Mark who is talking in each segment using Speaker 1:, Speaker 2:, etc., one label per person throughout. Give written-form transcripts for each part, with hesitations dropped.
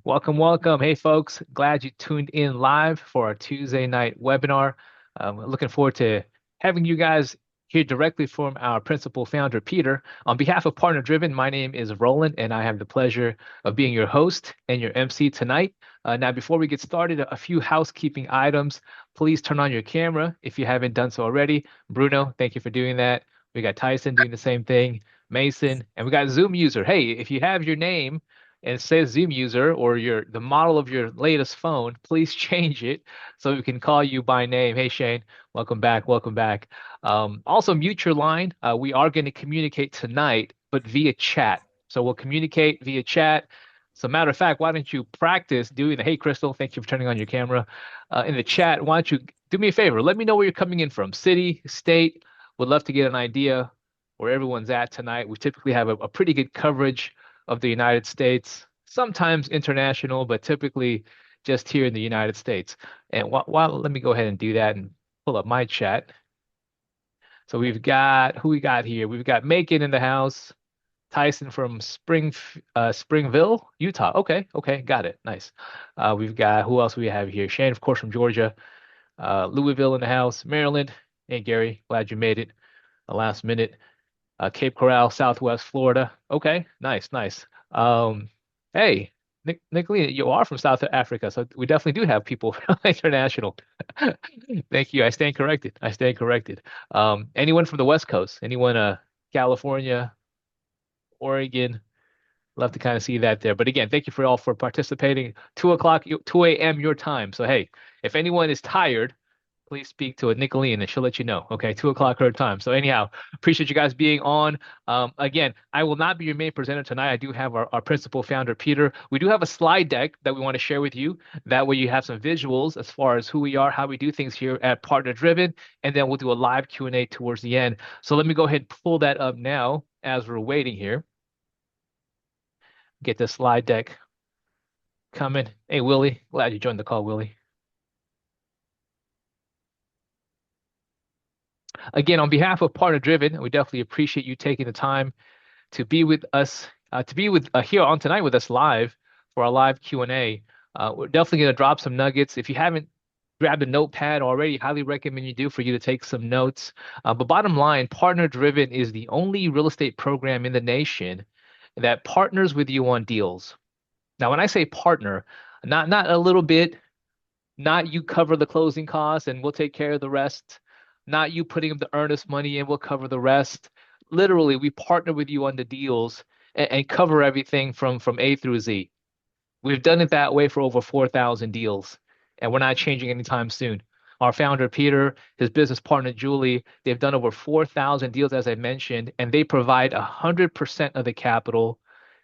Speaker 1: Welcome, welcome. Hey, folks. Glad you tuned in live for our Tuesday night webinar. Looking forward to having you guys hear directly from our principal founder, Peter. On behalf of Partner Driven, my name is Roland, and I have the pleasure of being your host and your MC tonight. Now, before we get started, a few housekeeping items. Please turn on your camera if you haven't done so already. Bruno, thank you for doing that. We got Tyson doing the same thing, Mason, and we got Zoom user. Hey, if you have your name, and it says Zoom user or the model of your latest phone, please change it so we can call you by name. Hey Shane, welcome back, welcome back. Also mute your line. We are going to communicate tonight, but via chat. So we'll communicate via chat. So matter of fact, why don't you practice doing the, hey Crystal, thank you for turning on your camera. In the chat, why don't you do me a favor? Let me know where you're coming in from. City, state. Would love to get an idea where everyone's at tonight. We typically have a pretty good coverage of the United States, sometimes international, but typically just here in the United States. And let me go ahead and do that and pull up my chat. So we've got who we got here. We've got Macon in the house, Tyson from Springville, Utah. Okay, okay, got it. Nice. We've got who else we have here? Shane, of course, from Georgia. Louisville in the house, Maryland. Hey Gary, glad you made it. The last minute. Cape Coral, Southwest Florida. Okay, nice, nice. Hey, Nicolina, you are from South Africa, so we definitely do have people international. Thank you. I stand corrected. I stand corrected. Anyone from the West Coast? Anyone, California, Oregon? Love to kind of see that there. But again, thank you for all for participating. 2 o'clock, 2 a.m. your time. So hey, if anyone is tired, please speak to a Nicolene and she'll let you know. Okay, 2 o'clock her time. So anyhow, appreciate you guys being on. Again, I will not be your main presenter tonight. I do have our principal founder, Peter. We do have a slide deck that we want to share with you. That way you have some visuals as far as who we are, how we do things here at Partner Driven, and then we'll do a live Q&A towards the end. So let me go ahead and pull that up now as we're waiting here. Get the slide deck coming. Hey, Willie, glad you joined the call, Willie. Again, on behalf of Partner Driven, we definitely appreciate you taking the time to be with us, to be with here on tonight with us live for our live Q&A. We're definitely going to drop some nuggets. If you haven't grabbed a notepad already, highly recommend you do for you to take some notes. But bottom line, Partner Driven is the only real estate program in the nation that partners with you on deals. Now, when I say partner, not a little bit, not you cover the closing costs and we'll take care of the rest. Not you putting up the earnest money and we'll cover the rest. Literally, we partner with you on the deals and cover everything from A through Z. We've done it that way for over 4,000 deals, and we're not changing anytime soon. Our founder, Peter, his business partner, Julie, they've done over 4,000 deals, as I mentioned, and they provide 100% of the capital.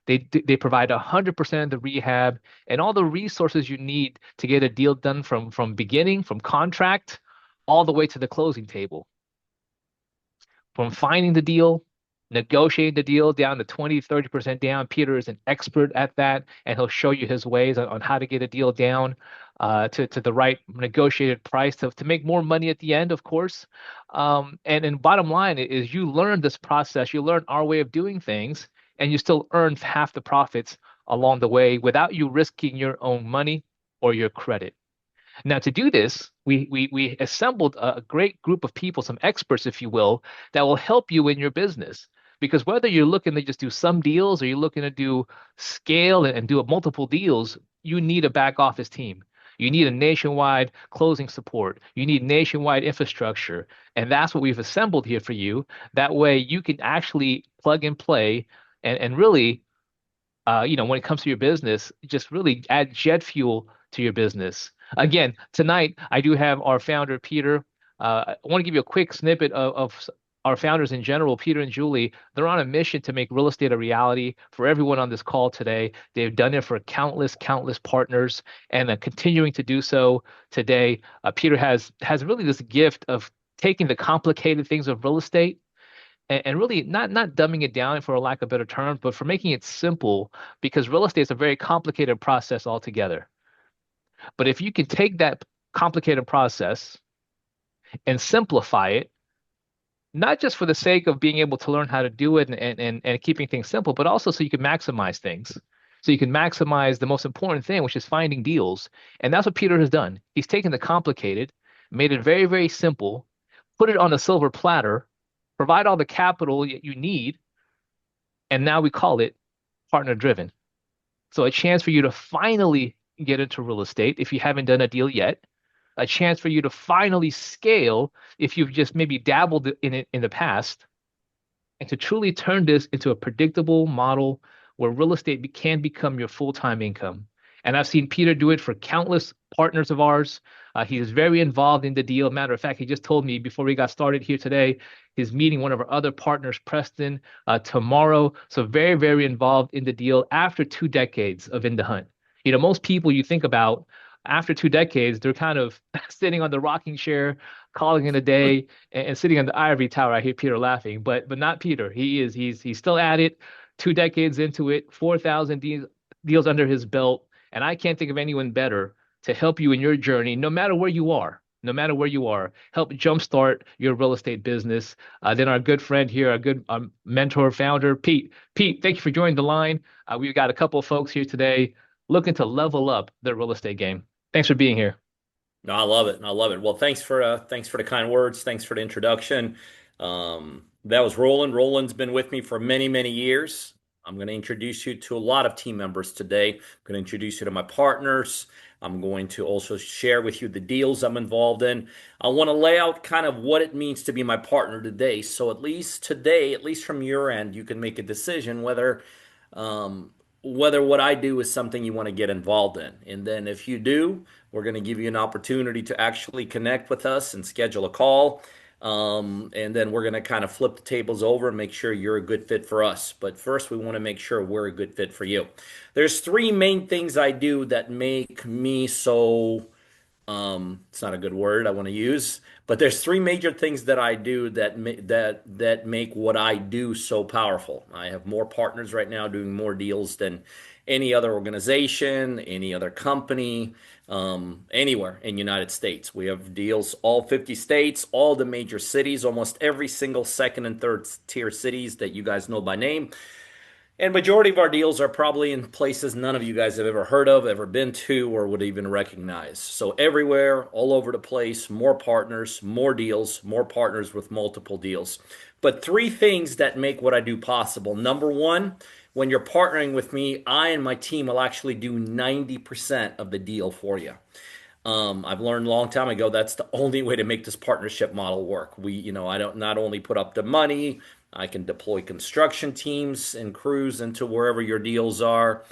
Speaker 1: They provide 100% of the rehab and all the resources you need to get a deal done from beginning, from contract, all the way to the closing table. From finding the deal, negotiating the deal down to 20, 30% down. Peter is an expert at that, and he'll show you his ways on how to get a deal down to the right negotiated price to make more money at the end, of course. And bottom line is you learn this process, you learn our way of doing things, and you still earn half the profits along the way without you risking your own money or your credit. Now, to do this, we assembled a great group of people, some experts, if you will, that will help you in your business. Because whether you're looking to just do some deals or you're looking to do scale and do multiple deals, you need a back office team. You need a nationwide closing support. You need nationwide infrastructure. And that's what we've assembled here for you. That way you can actually plug and play and really, when it comes to your business, just really add jet fuel to your business. Again, tonight I do have our founder, Peter. I want to give you a quick snippet of our founders in general, Peter and Julie. They're on a mission to make real estate a reality for everyone on this call today. They've done it for countless, countless partners and continuing to do so today. Peter has really this gift of taking the complicated things of real estate and really not dumbing it down for a lack of better terms, but for making it simple because real estate is a very complicated process altogether. But if you can take that complicated process and simplify it, not just for the sake of being able to learn how to do it and keeping things simple, but also so you can maximize things. so you can maximize the most important thing, which is finding deals. And that's what Peter has done. He's taken the complicated, made it very, very simple, put it on a silver platter, provide all the capital you need, and now we call it partner driven. So a chance for you to finally get into real estate if you haven't done a deal yet, a chance for you to finally scale if you've just maybe dabbled in it in the past, and to truly turn this into a predictable model where real estate can become your full-time income. And I've seen Peter do it for countless partners of ours. He is very involved in the deal. Matter of fact, he just told me before we got started here today, he's meeting one of our other partners, Preston, tomorrow. So very, very involved in the deal after 2 decades of In the Hunt. Most people you think about after 2 decades, they're kind of sitting on the rocking chair, calling it a day, and sitting on the ivory tower. I hear Peter laughing, but not Peter. He's still at it, 2 decades into it, 4,000 deals under his belt, and I can't think of anyone better to help you in your journey, no matter where you are. No matter where you are, help jumpstart your real estate business. Then our good friend here, our good mentor, founder, Pete. Pete, thank you for joining the line. We've got a couple of folks here today looking to level up their real estate game. Thanks for being here.
Speaker 2: No, I love it. I love it. Well, thanks for the kind words. Thanks for the introduction. That was Roland. Roland's been with me for many, many years. I'm going to introduce you to a lot of team members today. I'm going to introduce you to my partners. I'm going to also share with you the deals I'm involved in. I want to lay out kind of what it means to be my partner today. So at least today, at least from your end, you can make a decision um, whether what I do is something you want to get involved in. And then if you do, we're going to give you an opportunity to actually connect with us and schedule a call. And then we're going to kind of flip the tables over and make sure you're a good fit for us. But first, we want to make sure we're a good fit for you. There's three main things I do that make me so it's not a good word I want to use, but there's three major things that I do that make what I do so powerful. I have more partners right now doing more deals than any other organization, any other company, anywhere in the United States. We have deals all 50 states, all the major cities, almost every single second and third tier cities that you guys know by name. And majority of our deals are probably in places none of you guys have ever heard of, ever been to, or would even recognize. So everywhere, all over the place, more partners, more deals, more partners with multiple deals. But three things that make what I do possible. Number one, when you're partnering with me, I and my team will actually do 90% of the deal for you. I've learned a long time ago that's the only way to make this partnership model work. I don't not only put up the money, I can deploy construction teams and crews into wherever your deals are.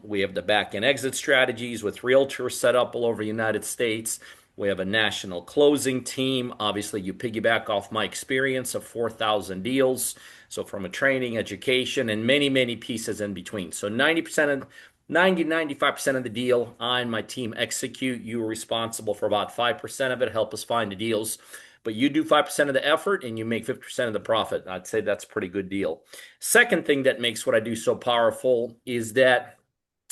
Speaker 2: We have the back end exit strategies with realtors set up all over the United States. We have a national closing team. Obviously, you piggyback off my experience of 4,000 deals. So from a training, education, and many, many pieces in between. So 95% of the deal, I and my team execute. You are responsible for about 5% of it. Help us find the deals. But you do 5% of the effort and you make 50% of the profit. I'd say that's a pretty good deal. Second thing that makes what I do so powerful is that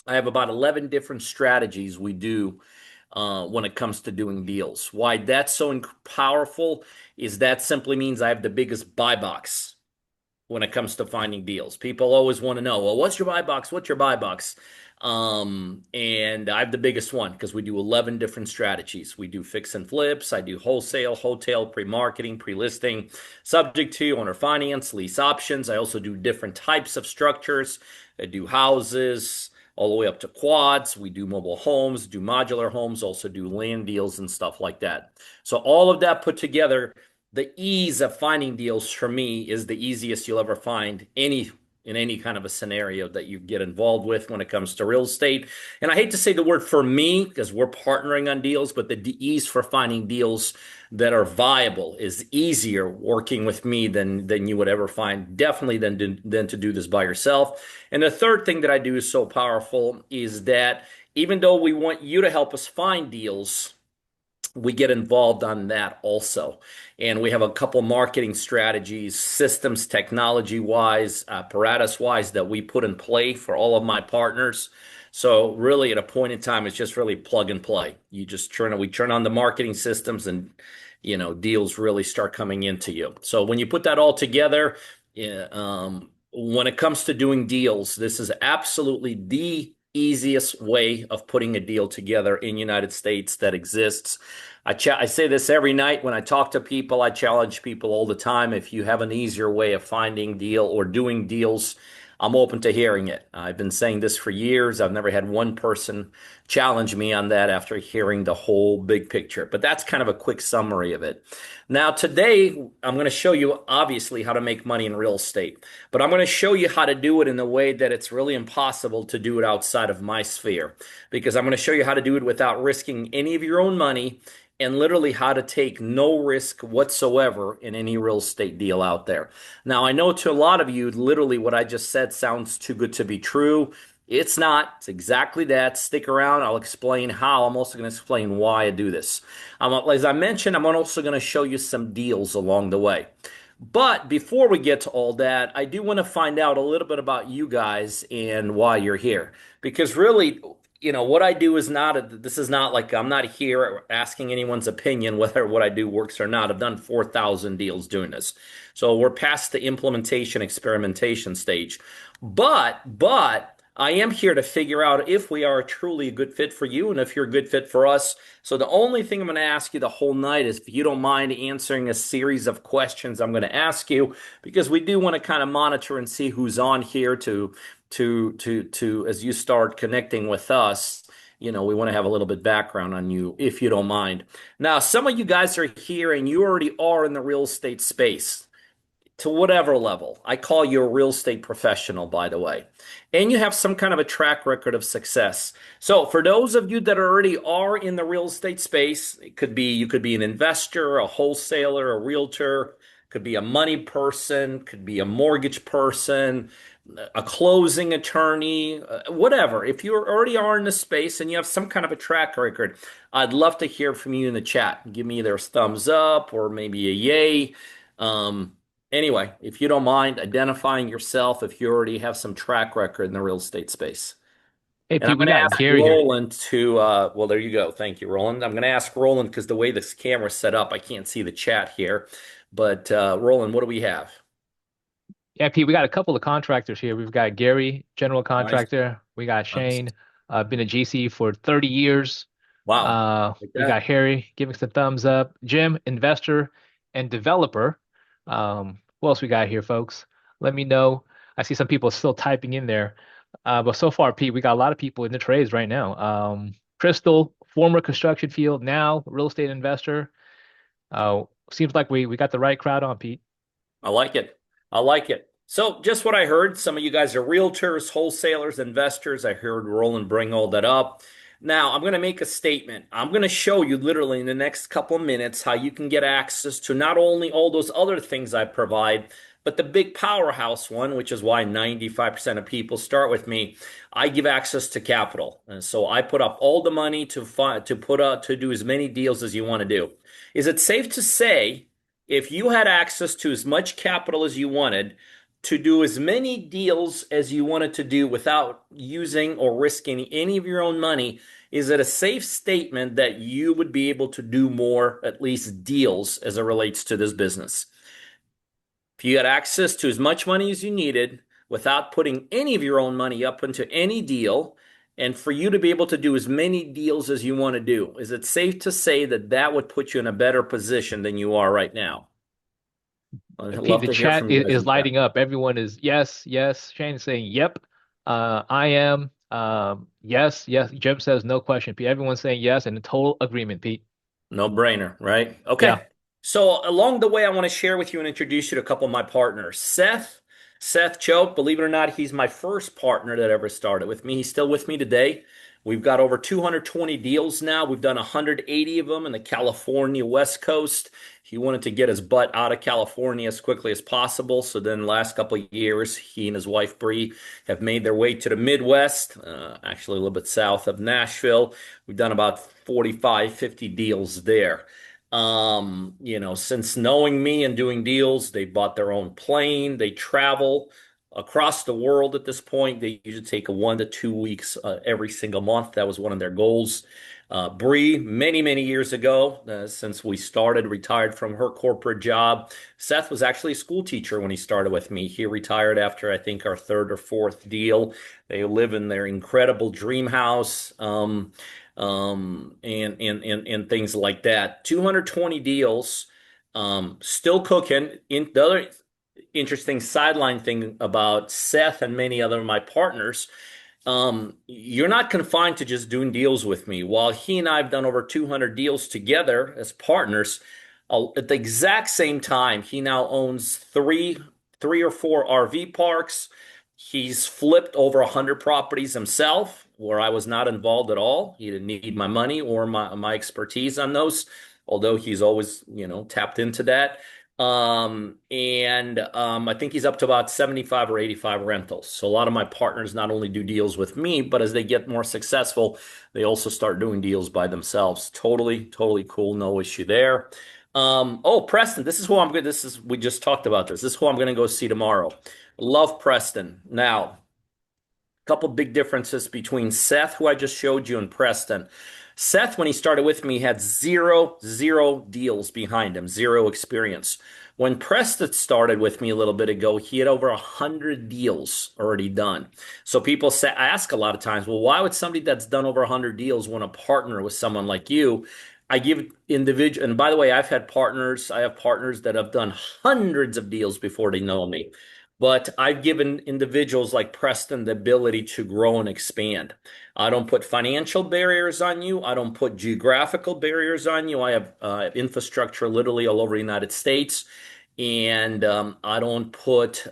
Speaker 2: I have about 11 different strategies we do when it comes to doing deals. Why that's so powerful is that simply means I have the biggest buy box when it comes to finding deals. People always want to know, well, what's your buy box? What's your buy box? And I have the biggest one because we do 11 different strategies. We do fix and flips. I do wholesale, hotel, pre-marketing, pre-listing, subject to owner finance, lease options. I also do different types of structures. I do houses all the way up to quads. We do mobile homes, do modular homes, also do land deals and stuff like that. So all of that put together, the ease of finding deals for me is the easiest you'll ever find in any kind of a scenario that you get involved with when it comes to real estate. And I hate to say the word for me because we're partnering on deals, but the ease for finding deals that are viable is easier working with me than you would ever find, definitely than to do this by yourself. And the third thing that I do is so powerful is that even though we want you to help us find deals, we get involved on that also. And we have a couple marketing strategies, systems, technology wise, apparatus wise, that we put in play for all of my partners. So really at a point in time, it's just really plug and play. We turn on the marketing systems and, deals really start coming into you. So when you put that all together, yeah, when it comes to doing deals, this is absolutely the easiest way of putting a deal together in United States that exists. I say this every night when I talk to people. I challenge people all the time. If you have an easier way of finding deal or doing deals, I'm open to hearing it. I've been saying this for years. I've never had one person challenge me on that after hearing the whole big picture. But that's kind of a quick summary of it. Now, today, I'm going to show you obviously how to make money in real estate, but I'm going to show you how to do it in a way that it's really impossible to do it outside of my sphere, because I'm going to show you how to do it without risking any of your own money and literally how to take no risk whatsoever in any real estate deal out there. Now, I know to a lot of you, literally what I just said sounds too good to be true. It's not. It's exactly that. Stick around. I'll explain how. I'm also going to explain why I do this. As I mentioned, I'm also going to show you some deals along the way. But before we get to all that, I do want to find out a little bit about you guys and why you're here. Because really, what I do is not, this is not like I'm not here asking anyone's opinion whether what I do works or not. I've done 4,000 deals doing this. So we're past the implementation, experimentation stage. But I am here to figure out if we are truly a good fit for you and if you're a good fit for us. So the only thing I'm going to ask you the whole night is if you don't mind answering a series of questions I'm going to ask you, because we do want to kind of monitor and see who's on here to as you start connecting with us. We want to have a little bit background on you, if you don't mind. Now, some of you guys are here and you already are in the real estate space to whatever level. I call you a real estate professional, by the way. And you have some kind of a track record of success. So for those of you that already are in the real estate space, you could be an investor, a wholesaler, a realtor, could be a money person, could be a mortgage person, a closing attorney, whatever. If you already are in the space and you have some kind of a track record, I'd love to hear from you in the chat. Give me either a thumbs up or maybe a yay. Um, Anyway, if you don't mind identifying yourself, if you already have some track record in the real estate space.
Speaker 1: Hey,
Speaker 2: And I'm
Speaker 1: Pete, we
Speaker 2: going to
Speaker 1: got
Speaker 2: ask
Speaker 1: Gary here.
Speaker 2: Roland well, there you go. Thank you, Roland. I'm going to ask Roland because the way this camera's set up, I can't see the chat here. But Roland, what do we have?
Speaker 1: Yeah, Pete, we got a couple of contractors here. We've got Gary, general
Speaker 2: Nice.
Speaker 1: contractor. We got
Speaker 2: Nice.
Speaker 1: Shane, been a GC for 30 years.
Speaker 2: Wow. Like
Speaker 1: We got
Speaker 2: that.
Speaker 1: Harry giving some thumbs up. Jim, investor and developer. Who else we got here, folks? Let me know. I see some people still typing in there. But so far, Pete, we got a lot of people in the trades right now. Crystal, former construction field, now real estate investor. Seems like we got the right crowd on, Pete.
Speaker 2: I like it. I like it. So, just what I heard, some of you guys are realtors, wholesalers, investors. I heard Roland bring all that up. Now, I'm going to make a statement. I'm going to show you literally in the next couple of minutes how you can get access to not only all those other things I provide, but the big powerhouse one, which is why 95% of people start with me. I give access to capital. And so I put up all the money to do as many deals as you want to do. Is it safe to say if you had access to as much capital as you wanted to do as many deals as you wanted to do without using or risking any of your own money, is it a safe statement that you would be able to do more, at least deals, as it relates to this business? If you had access to as much money as you needed without putting any of your own money up into any deal, and for you to be able to do as many deals as you want to do, is it safe to say that that would put you in a better position than you are right now? I'd
Speaker 1: Pete,
Speaker 2: love
Speaker 1: the
Speaker 2: to hear
Speaker 1: chat
Speaker 2: from you guys
Speaker 1: is
Speaker 2: in the chat.
Speaker 1: lighting up. Everyone is yes, yes. Shane is saying yep. I am. Yes, yes. Jim says no question, Pete. Everyone's saying yes and in total agreement, Pete.
Speaker 2: No brainer, right?
Speaker 1: Yeah.
Speaker 2: Okay. So along the way, I want to share with you and introduce you to a couple of my partners. Seth Choke, believe it or not, he's my first partner that ever started with me. He's still with me today. We've got over 220 deals now. We've done 180 of them in the California West Coast. He wanted to get his butt out of California as quickly as possible. So then the last couple of years, he and his wife Bree have made their way to the Midwest, actually a little bit south of Nashville. We've done about 45, 50 deals there. Since knowing me and doing deals, they bought their own plane, they travel. across the world at this point. They usually take a 1 to 2 weeks every single month. That was one of their goals. Bree, many, many years ago, since we started, retired from her corporate job. Seth was actually a school teacher when he started with me. He retired after, I think, our third or fourth deal. They live in their incredible dream house, and things like that. 220 deals, still cooking. The other interesting sideline thing about Seth and many other of my partners, you're not confined to just doing deals with me. While he and I have done over 200 deals together as partners, at the exact same time, he now owns three or four RV parks. He's flipped over 100 properties himself, where I was not involved at all. He didn't need my money or my expertise on those, although he's always, tapped into that. I think he's up to about 75 or 85 rentals. So a lot of my partners not only do deals with me, but as they get more successful, they also start doing deals by themselves. Totally, totally cool. No issue there. Oh, Preston, this is who I'm good. We just talked about this. This is who I'm going to go see tomorrow. Love Preston. Now, couple big differences between Seth, who I just showed you, and Preston. Seth, when he started with me, had zero deals behind him, zero experience. When Preston started with me a little bit ago, he had over 100 deals already done. So people ask a lot of times, well, why would somebody that's done over 100 deals want to partner with someone like you? I give individual, and by the way, I have partners that have done hundreds of deals before they know me. But I've given individuals like Preston the ability to grow and expand. I don't put financial barriers on you. I don't put geographical barriers on you. I have infrastructure literally all over the United States. And I don't put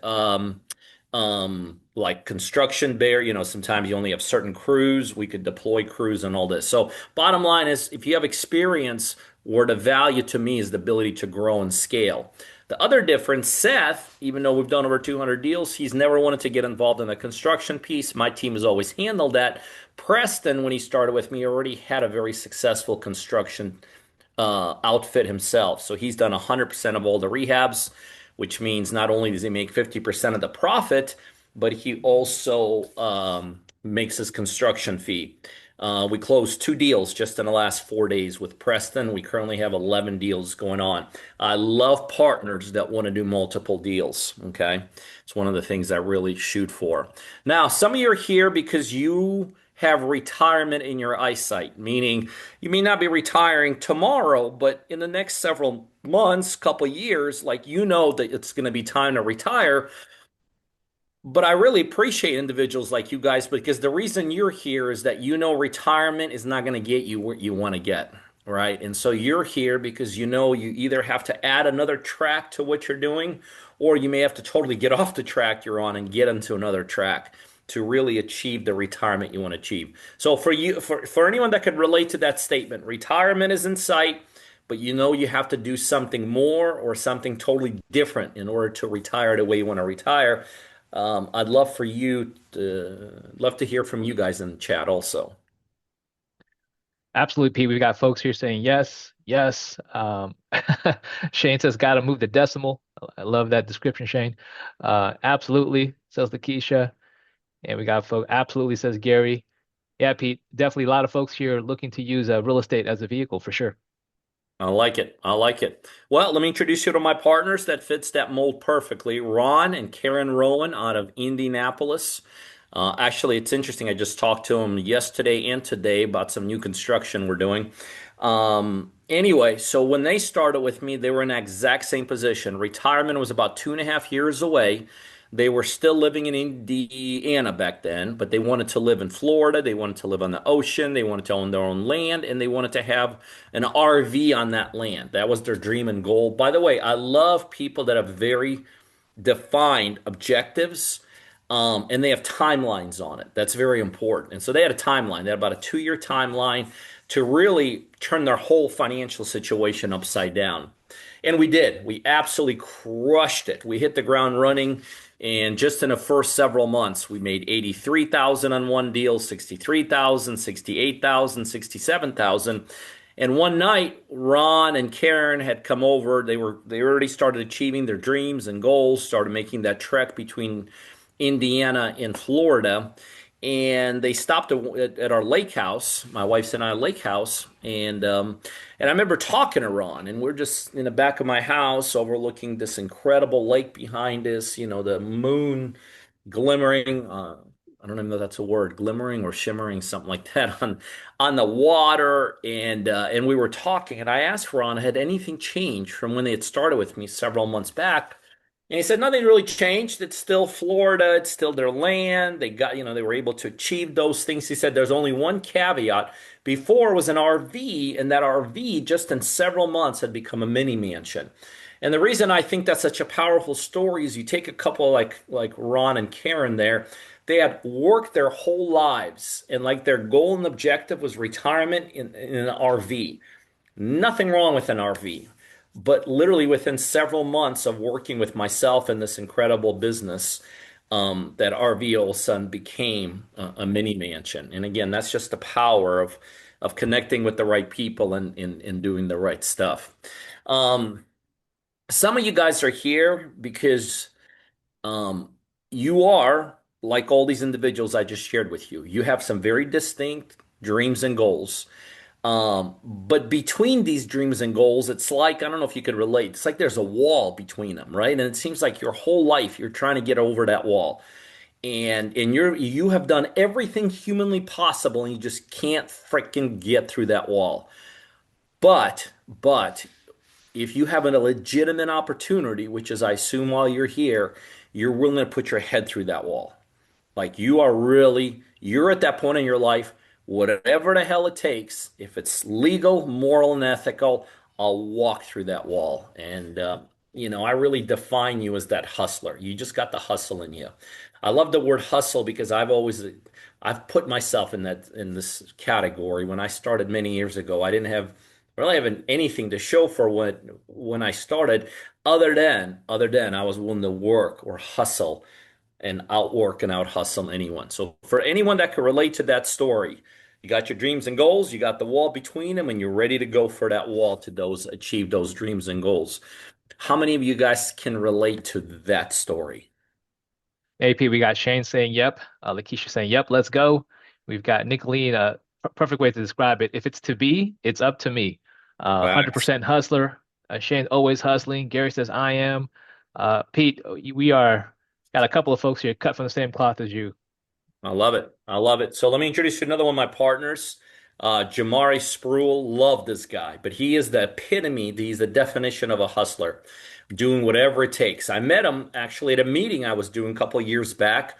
Speaker 2: like construction bear. Sometimes you only have certain crews. We could deploy crews and all this. So bottom line is, if you have experience, where the value to me is the ability to grow and scale. The other difference, Seth, even though we've done over 200 deals, he's never wanted to get involved in the construction piece. My team has always handled that. Preston, when he started with me, already had a very successful construction outfit himself. So he's done 100% of all the rehabs, which means not only does he make 50% of the profit, but he also makes his construction fee. We closed 2 deals just in the last 4 days with Preston. We currently have 11 deals going on. I love partners that want to do multiple deals. Okay. It's one of the things I really shoot for. Now, some of you are here because you have retirement in your eyesight, meaning you may not be retiring tomorrow, but in the next several months, couple years, like that it's going to be time to retire. But I really appreciate individuals like you guys, because the reason you're here is that retirement is not going to get you where you want to get, right? And so you're here because you either have to add another track to what you're doing, or you may have to totally get off the track you're on and get into another track to really achieve the retirement you want to achieve. So for anyone that could relate to that statement, retirement is in sight, but you have to do something more or something totally different in order to retire the way you want to retire. I'd love to hear from you guys in the chat also.
Speaker 1: Absolutely, Pete. We've got folks here saying yes, yes. Shane says, got to move the decimal. I love that description, Shane. Absolutely, says Lakeisha. And we got folks, absolutely, says Gary. Yeah, Pete, definitely a lot of folks here looking to use real estate as a vehicle for sure.
Speaker 2: I like it. I like it. Well, let me introduce you to my partners that fits that mold perfectly. Ron and Karen Rowan out of Indianapolis. Actually, it's interesting. I just talked to them yesterday and today about some new construction we're doing. Anyway, so when they started with me, they were in the exact same position. Retirement was about 2.5 years away. They were still living in Indiana back then, but they wanted to live in Florida. They wanted to live on the ocean. They wanted to own their own land, and they wanted to have an RV on that land. That was their dream and goal. By the way, I love people that have very defined objectives, and they have timelines on it. That's very important. And so they had a timeline. They had about a 2-year timeline to really turn their whole financial situation upside down. And we did. We absolutely crushed it. We hit the ground running. And just in the first several months, we made 83,000 on one deal, 63,000, 68,000, 67,000. And one night, Ron and Karen had come over. They already started achieving their dreams and goals, started making that trek between Indiana and Florida. And they stopped at our lake house, my wife's and I lake house, and I remember talking to Ron, and we're just in the back of my house overlooking this incredible lake behind us, the moon glimmering. I don't even know if that's a word, glimmering or shimmering, something like that on the water. And we were talking, and I asked Ron, had anything changed from when they had started with me several months back? And he said nothing really changed. It's still Florida. It's still their land. They got, they were able to achieve those things. He said there's only one caveat. Before it was an RV, and that RV just in several months had become a mini mansion. And the reason I think that's such a powerful story is you take a couple like Ron and Karen there. They had worked their whole lives, and like their goal and objective was retirement in an RV. Nothing wrong with an RV, but literally within several months of working with myself in this incredible business, that RV all of a sudden became a mini mansion. And again, that's just the power of connecting with the right people and doing the right stuff. Um, some of you guys are here because um, you are like all these individuals I just shared with you. You have some very distinct dreams and goals. But between these dreams and goals, it's like, I don't know if you could relate. It's like there's a wall between them, right? And it seems like your whole life you're trying to get over that wall. And you have done everything humanly possible and you just can't freaking get through that wall. But if you have a legitimate opportunity, which is I assume while you're here, you're willing to put your head through that wall. Like you're at that point in your life, whatever the hell it takes, if it's legal, moral, and ethical, I'll walk through that wall. And, I really define you as that hustler. You just got the hustle in you. I love the word hustle because I've put myself in this category. When I started many years ago, I didn't have really have anything to show for when I started, other than I was willing to work or hustle and outwork and out hustle anyone. So for anyone that could relate to that story, you got your dreams and goals, you got the wall between them, and you're ready to go for that wall to achieve those dreams and goals. How many of you guys can relate to that story?
Speaker 1: AP, we got Shane saying yep. Lakeisha saying yep, let's go. We've got Nicolene, perfect way to describe it. If it's to be, it's up to me.
Speaker 2: Facts.
Speaker 1: 100% hustler. Shane always hustling. Gary says I am. Pete, we are got a couple of folks here cut from the same cloth as you.
Speaker 2: I love it. I love it. So let me introduce you to another one of my partners, Jamari Spruill. Love this guy, but he is the epitome. He's the definition of a hustler, doing whatever it takes. I met him actually at a meeting I was doing a couple of years back,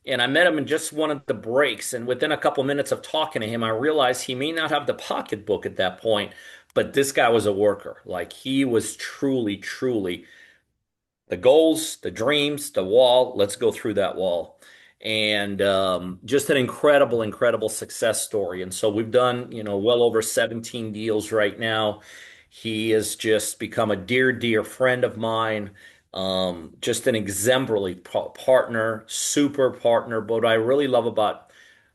Speaker 2: and I met him in just one of the breaks. And within a couple of minutes of talking to him, I realized he may not have the pocketbook at that point, but this guy was a worker. Like he was truly, truly the goals, the dreams, the wall. Let's go through that wall. And just an incredible, incredible success story. And so we've done, well over 17 deals right now. He has just become a dear, dear friend of mine. Just an exemplary partner, super partner. But what I really love about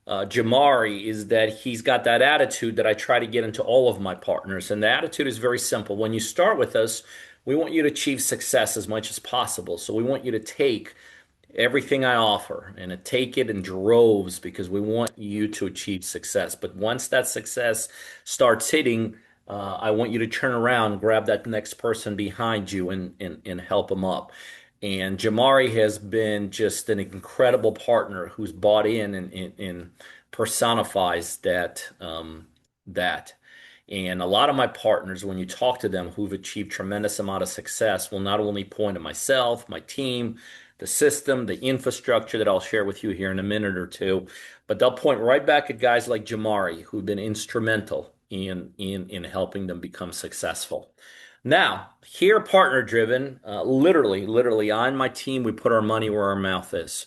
Speaker 2: Jamari is that he's got that attitude that I try to get into all of my partners. And the attitude is very simple. When you start with us, we want you to achieve success as much as possible. So we want you to take everything I offer and to take it in droves because we want you to achieve success. But once that success starts hitting, I want you to turn around, grab that next person behind you and help them up. And Jamari has been just an incredible partner who's bought in and personifies that. And a lot of my partners, when you talk to them who've achieved tremendous amount of success, will not only point to myself, my team, the system, the infrastructure that I'll share with you here in a minute or two, but they'll point right back at guys like Jamari who've been instrumental in helping them become successful. Now, here, partner driven, literally on my team, we put our money where our mouth is.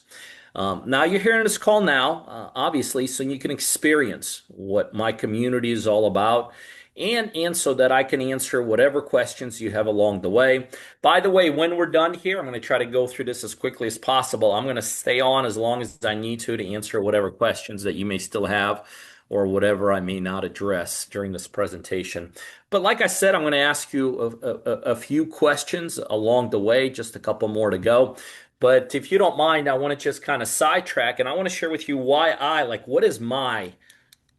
Speaker 2: Now you're hearing this call now, obviously, so you can experience what my community is all about, and so that I can answer whatever questions you have along the way. By the way, when we're done here, I'm going to try to go through this as quickly as possible. I'm going to stay on as long as I need to answer whatever questions that you may still have or whatever I may not address during this presentation. But like I said, I'm going to ask you a few questions along the way, just a couple more to go. But if you don't mind, I want to just kind of sidetrack and I want to share with you why what is my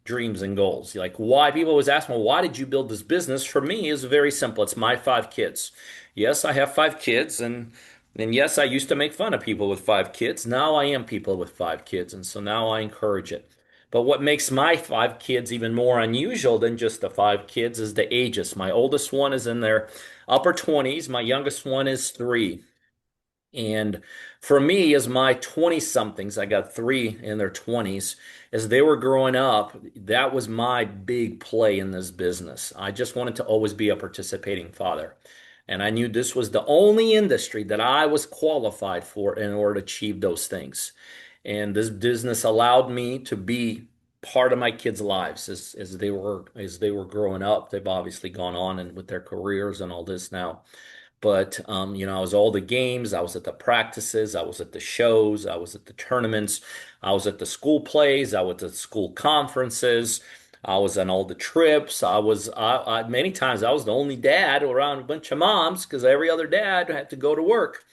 Speaker 2: dreams and goals. Like why people always ask me, well, why did you build this business? For me, is very simple. It's my 5 kids. Yes, I have 5 kids, and yes, I used to make fun of people with 5 kids. Now I am people with 5 kids, and so now I encourage it. But what makes my 5 kids even more unusual than just the 5 kids is the ages. My oldest one is in their upper 20s. My youngest one is 3. And for me, as my 20 somethings, I got 3 in their 20s, as they were growing up, that was my big play in this business. I just wanted to always be a participating father. And I knew this was the only industry that I was qualified for in order to achieve those things. And this business allowed me to be part of my kids' lives as they were growing up. They've obviously gone on and with their careers and all this now. But I was at all the games, I was at the practices, I was at the shows, I was at the tournaments, I was at the school plays, I was at the school conferences, I was on all the trips. Many times I was the only dad around a bunch of moms because every other dad had to go to work.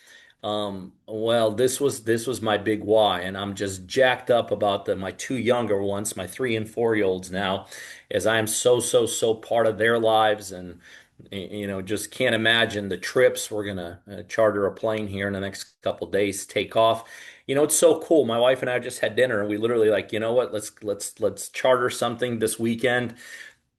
Speaker 2: Well, this was my big why, and I'm just jacked up about my 2 younger ones, my 3 and 4 year olds now, as I am so part of their lives, and just can't imagine the trips. We're gonna charter a plane here in the next couple days, take off. It's so cool. My wife and I just had dinner, and we literally like, you know what? Let's charter something this weekend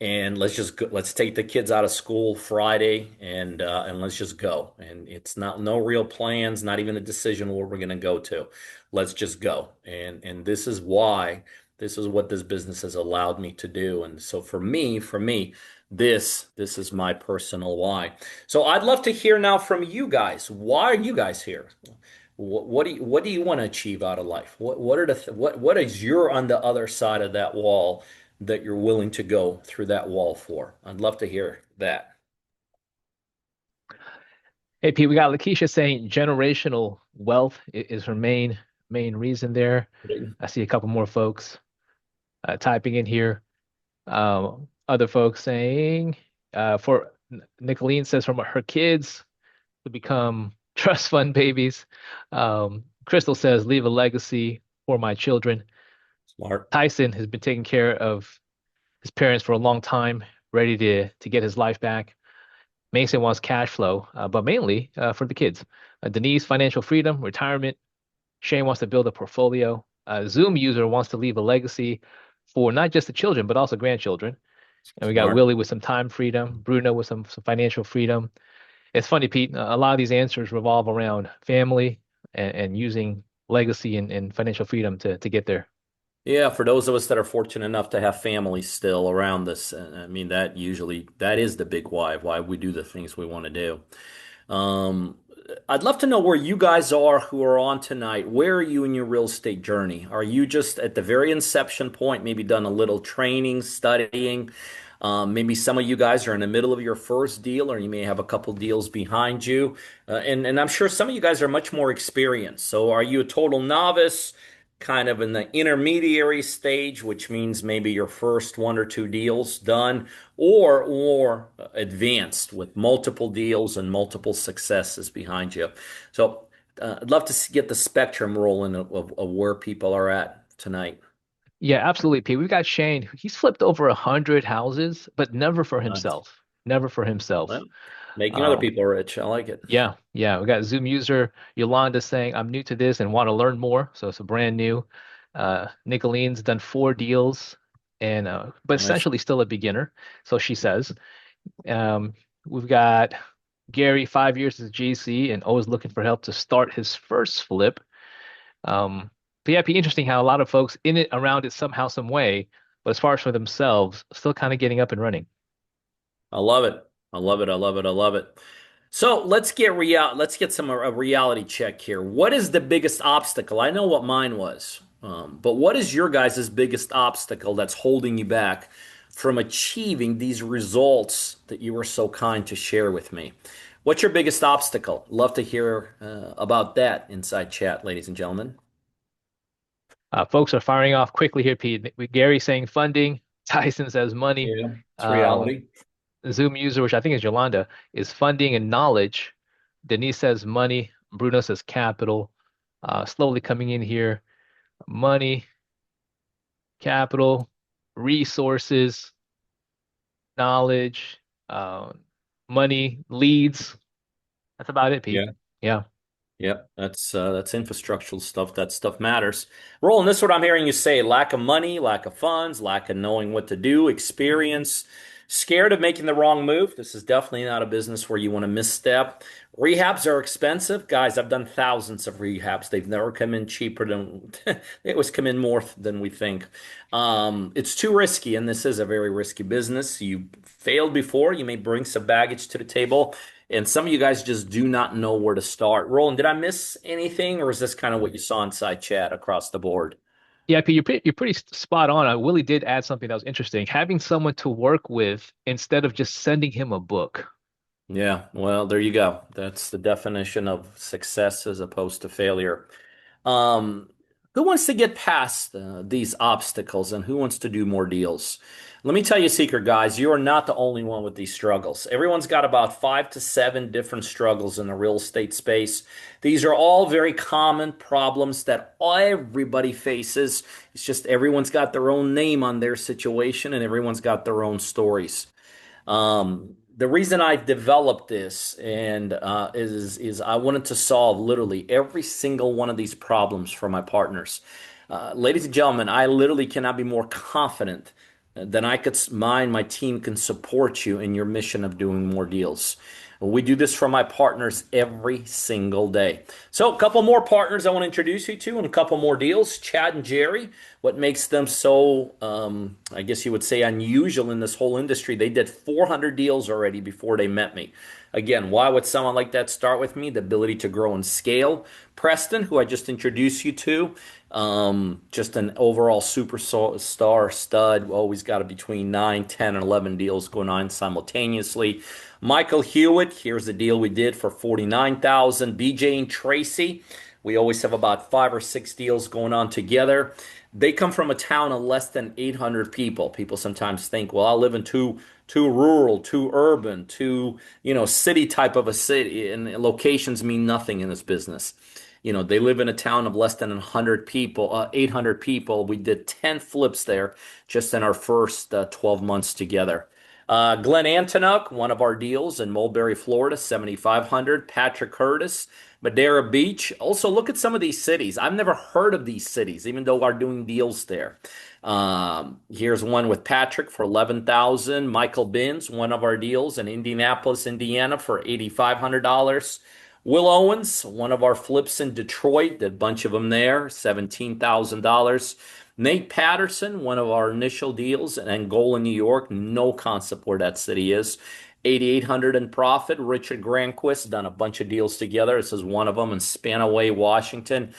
Speaker 2: and let's take the kids out of school Friday and let's just go. And it's not no real plans, not even a decision where we're gonna go to. Let's just go. And this is what this business has allowed me to do. And so for me, this is my personal why. So I'd love to hear now from you guys. Why are you guys here? What do you want to achieve out of life? What is your on the other side of that wall that you're willing to go through that wall for? I'd love to hear that.
Speaker 1: Hey, Pete, we got Lakeisha saying generational wealth is her main reason there. I see a couple more folks typing in here. Other folks saying for Nicolene says from her kids to become trust fund babies. Crystal says leave a legacy for my children.
Speaker 2: Smart.
Speaker 1: Tyson has been taking care of his parents for a long time, ready to get his life back. Mason wants cash flow, but mainly for the kids. Denise, financial freedom, retirement. Shane wants to build a portfolio. Zoom user wants to leave a legacy for not just the children, but also grandchildren. And we got
Speaker 2: Smart.
Speaker 1: Willie with some time freedom, Bruno with some financial freedom. It's funny, Pete, a lot of these answers revolve around family and using legacy and financial freedom to get there.
Speaker 2: Yeah, for those of us that are fortunate enough to have families still around us, I mean that is the big why we do the things we want to do. Um, I'd love to know where you guys are who are on tonight. Where are you in your real estate journey? Are you just at the very inception point, maybe done a little training, studying? Maybe some of you guys are in the middle of your first deal, or you may have a couple deals behind you. And I'm sure some of you guys are much more experienced. So are you a total novice, kind of in the intermediary stage, which means maybe your first 1 or 2 deals done, or more advanced with multiple deals and multiple successes behind you? So I'd love to get the spectrum rolling of where people are at tonight.
Speaker 1: Yeah, absolutely, Pete. We've got Shane. He's flipped over 100 houses, but never for
Speaker 2: Nice.
Speaker 1: himself. Never for himself.
Speaker 2: Well, making other
Speaker 1: Um,
Speaker 2: people rich. I like it.
Speaker 1: yeah. We got Zoom user Yolanda saying, I'm new to this and want to learn more. So it's a brand new. Nicolene's done 4 deals and but
Speaker 2: Nice.
Speaker 1: essentially still a beginner. So she says. Um, we've got Gary, 5 years as a GC and always looking for help to start his first flip. But yeah, it'd be interesting how a lot of folks in it around it somehow, some way, but as far as for themselves, still kind of getting up and running.
Speaker 2: I love it. I love it. I love it. I love it. So let's get some a reality check here. What is the biggest obstacle? I know what mine was, but what is your guys' biggest obstacle that's holding you back from achieving these results that you were so kind to share with me? What's your biggest obstacle? Love to hear about that inside chat, ladies and gentlemen.
Speaker 1: Folks are firing off quickly here, Pete. Gary saying funding, Tyson says money.
Speaker 2: Yeah, it's
Speaker 1: Um,
Speaker 2: reality.
Speaker 1: Zoom user, which I think is Yolanda, is funding and knowledge. Denise says money. Bruno says capital. slowly coming in here. Money, capital, resources, knowledge, uh, money, leads. That's about it, Pete.
Speaker 2: Yeah.
Speaker 1: Yeah.
Speaker 2: Yep, that's infrastructural stuff. That stuff matters. Roland, this is what I'm hearing you say: lack of money, lack of funds, lack of knowing what to do, experience, scared of making the wrong move. This is definitely not a business where you want to misstep. Rehabs are expensive, guys. I've done thousands of rehabs. They've never come in cheaper than they always come in more than we think. It's too risky, and this is a very risky business. You failed before. You may bring some baggage to the table. And some of you guys just do not know where to start. Roland, did I miss anything, or is this kind of what you saw inside chat across the board?
Speaker 1: Yeah, Pete, you're pretty spot on. Willie did add something that was interesting. Having someone to work with instead of just sending him a book.
Speaker 2: Yeah, well, there you go. That's the definition of success as opposed to failure. Um, who wants to get past these obstacles and who wants to do more deals? Let me tell you a secret, guys. You are not the only one with these struggles. Everyone's got about 5 to 7 different struggles in the real estate space. These are all very common problems that everybody faces. It's just everyone's got their own name on their situation and everyone's got their own stories. The reason I developed this and is I wanted to solve literally every single one of these problems for my partners. Ladies and gentlemen, I literally cannot be more confident than I could. My team can support you in your mission of doing more deals. We do this for my partners every single day. So, a couple more partners I want to introduce you to, and a couple more deals. Chad and Jerry, what makes them so, I guess you would say, unusual in this whole industry? They did 400 deals already before they met me. Again, why would someone like that start with me? The ability to grow and scale. Preston, who I just introduced you to, just an overall superstar stud. Always got between 9, 10, and 11 deals going on simultaneously. Michael Hewitt, here's the deal we did for 49,000. BJ and Tracy, we always have about 5 or 6 deals going on together. They come from a town of less than 800 people. People sometimes think, well, I live in too rural, too urban, too, city type of a city, and locations mean nothing in this business. They live in a town of less than 100 people, 800 people. We did 10 flips there just in our first 12 months together. Glenn Antonuk, one of our deals in Mulberry, Florida, 7,500. Patrick Curtis, Madeira Beach. Also, look at some of these cities. I've never heard of these cities, even though we're doing deals there. Here's one with Patrick for 11,000. Michael Binns, one of our deals in Indianapolis, Indiana, for $8,500. Will Owens, one of our flips in Detroit, did a bunch of them there, $17,000. Nate Patterson, one of our initial deals in Angola, New York, no concept where that city is. 8,800 in profit. Richard Granquist done a bunch of deals together. This is one of them in Spanaway, Washington.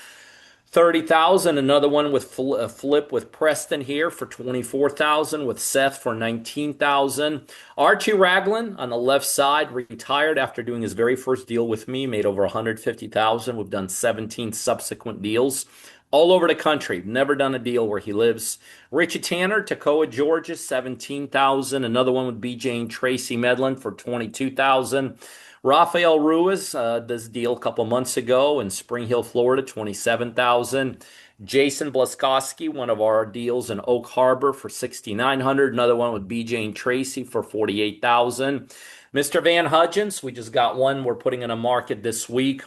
Speaker 2: 30,000. Another one with a flip with Preston here for 24,000. With Seth for 19,000. Archie Ragland on the left side retired after doing his very first deal with me. Made over 150,000. We've done 17 subsequent deals all over the country. Never done a deal where he lives. Richie Tanner, Toccoa, Georgia, 17,000. Another one with BJ and Tracy Medlin for 22,000. Rafael Ruiz, this deal a couple months ago in Spring Hill, Florida, 27,000. Jason Blaskowski, one of our deals in Oak Harbor for 6,900. Another one with BJ and Tracy for 48,000. Mr. Van Hudgens, we just got one we're putting in a market this week.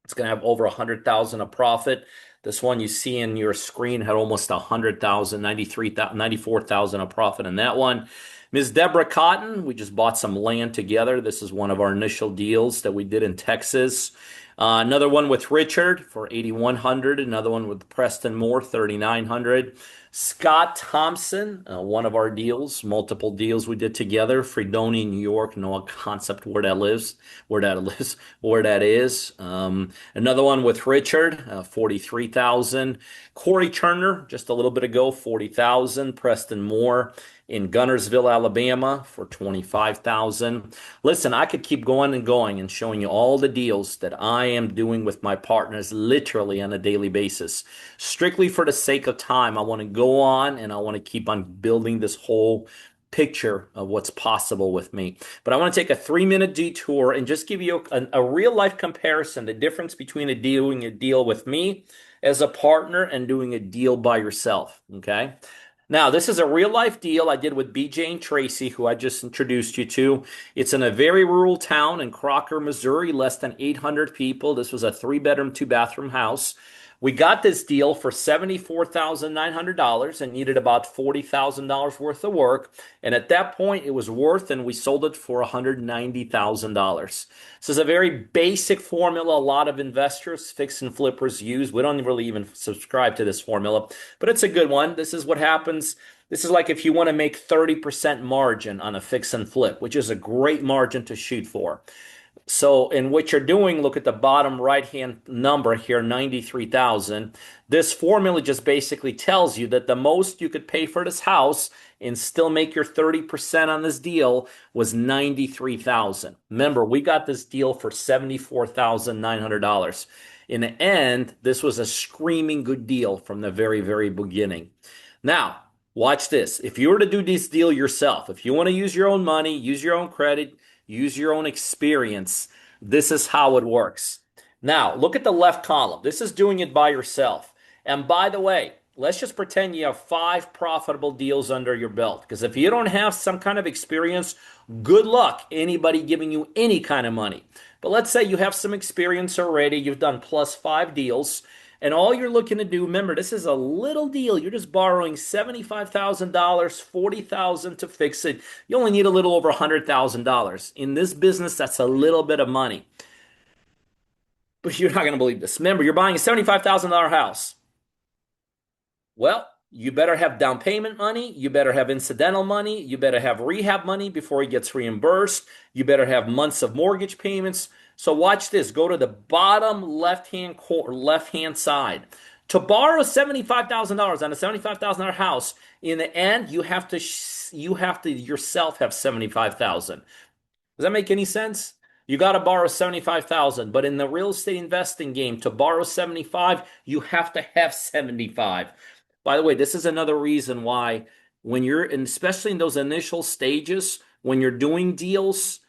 Speaker 2: It's going to have over 100,000 of profit. This one you see in your screen had almost 100,000, 93,000, 94,000 of profit in that one. Ms. Deborah Cotton, we just bought some land together. This is one of our initial deals that we did in Texas. Another one with Richard for 8,100. Another one with Preston Moore, 3,900. Scott Thompson, one of our deals, multiple deals we did together. Fredonia, New York, no concept where that where that is. Another one with Richard, 43,000. Corey Turner, just a little bit ago, 40,000. Preston Moore in Gunnersville, Alabama for 25,000. Listen, I could keep going and going and showing you all the deals that I am doing with my partners literally on a daily basis. Strictly for the sake of time, I want to go on and I want to keep on building this whole picture of what's possible with me. But I want to take a 3-minute detour and just give you a real life comparison, the difference between doing a deal with me as a partner and doing a deal by yourself. Okay. Now, this is a real life deal I did with BJ and Tracy, who I just introduced you to. It's in a very rural town in Crocker, Missouri, less than 800 people. This was a 3-bedroom, 2-bathroom house. We got this deal for $74,900 and needed about $40,000 worth of work. And at that point, it was worth, and we sold it for $190,000. This is a very basic formula a lot of investors, fix and flippers use. We don't really even subscribe to this formula, but it's a good one. This is what happens. This is like if you want to make 30% margin on a fix and flip, which is a great margin to shoot for. So in what you're doing, look at the bottom right-hand number here, 93,000. This formula just basically tells you that the most you could pay for this house and still make your 30% on this deal was 93,000. Remember, we got this deal for $74,900. In the end, this was a screaming good deal from the very, very beginning. Now, watch this. If you were to do this deal yourself, if you want to use your own money, use your own credit, use your own experience, this is how it works. Now, look at the left column. This is doing it by yourself. And by the way, let's just pretend you have 5 profitable deals under your belt. Because if you don't have some kind of experience, good luck anybody giving you any kind of money. But let's say you have some experience already. You've done plus 5 deals. And all you're looking to do, remember, this is a little deal. You're just borrowing $75,000, $40,000 to fix it. You only need a little over $100,000. In this business, that's a little bit of money. But you're not going to believe this. Remember, you're buying a $75,000 house. Well, you better have down payment money. You better have incidental money. You better have rehab money before it gets reimbursed. You better have months of mortgage payments. So watch this. Go to the bottom left-hand side. To borrow $75,000 on a $75,000 house, in the end, you have to yourself have $75,000. Does that make any sense? You got to borrow 75,000, but in the real estate investing game, to borrow 75, you have to have 75. By the way, this is another reason why when you're in, especially in those initial stages, when you're doing deals,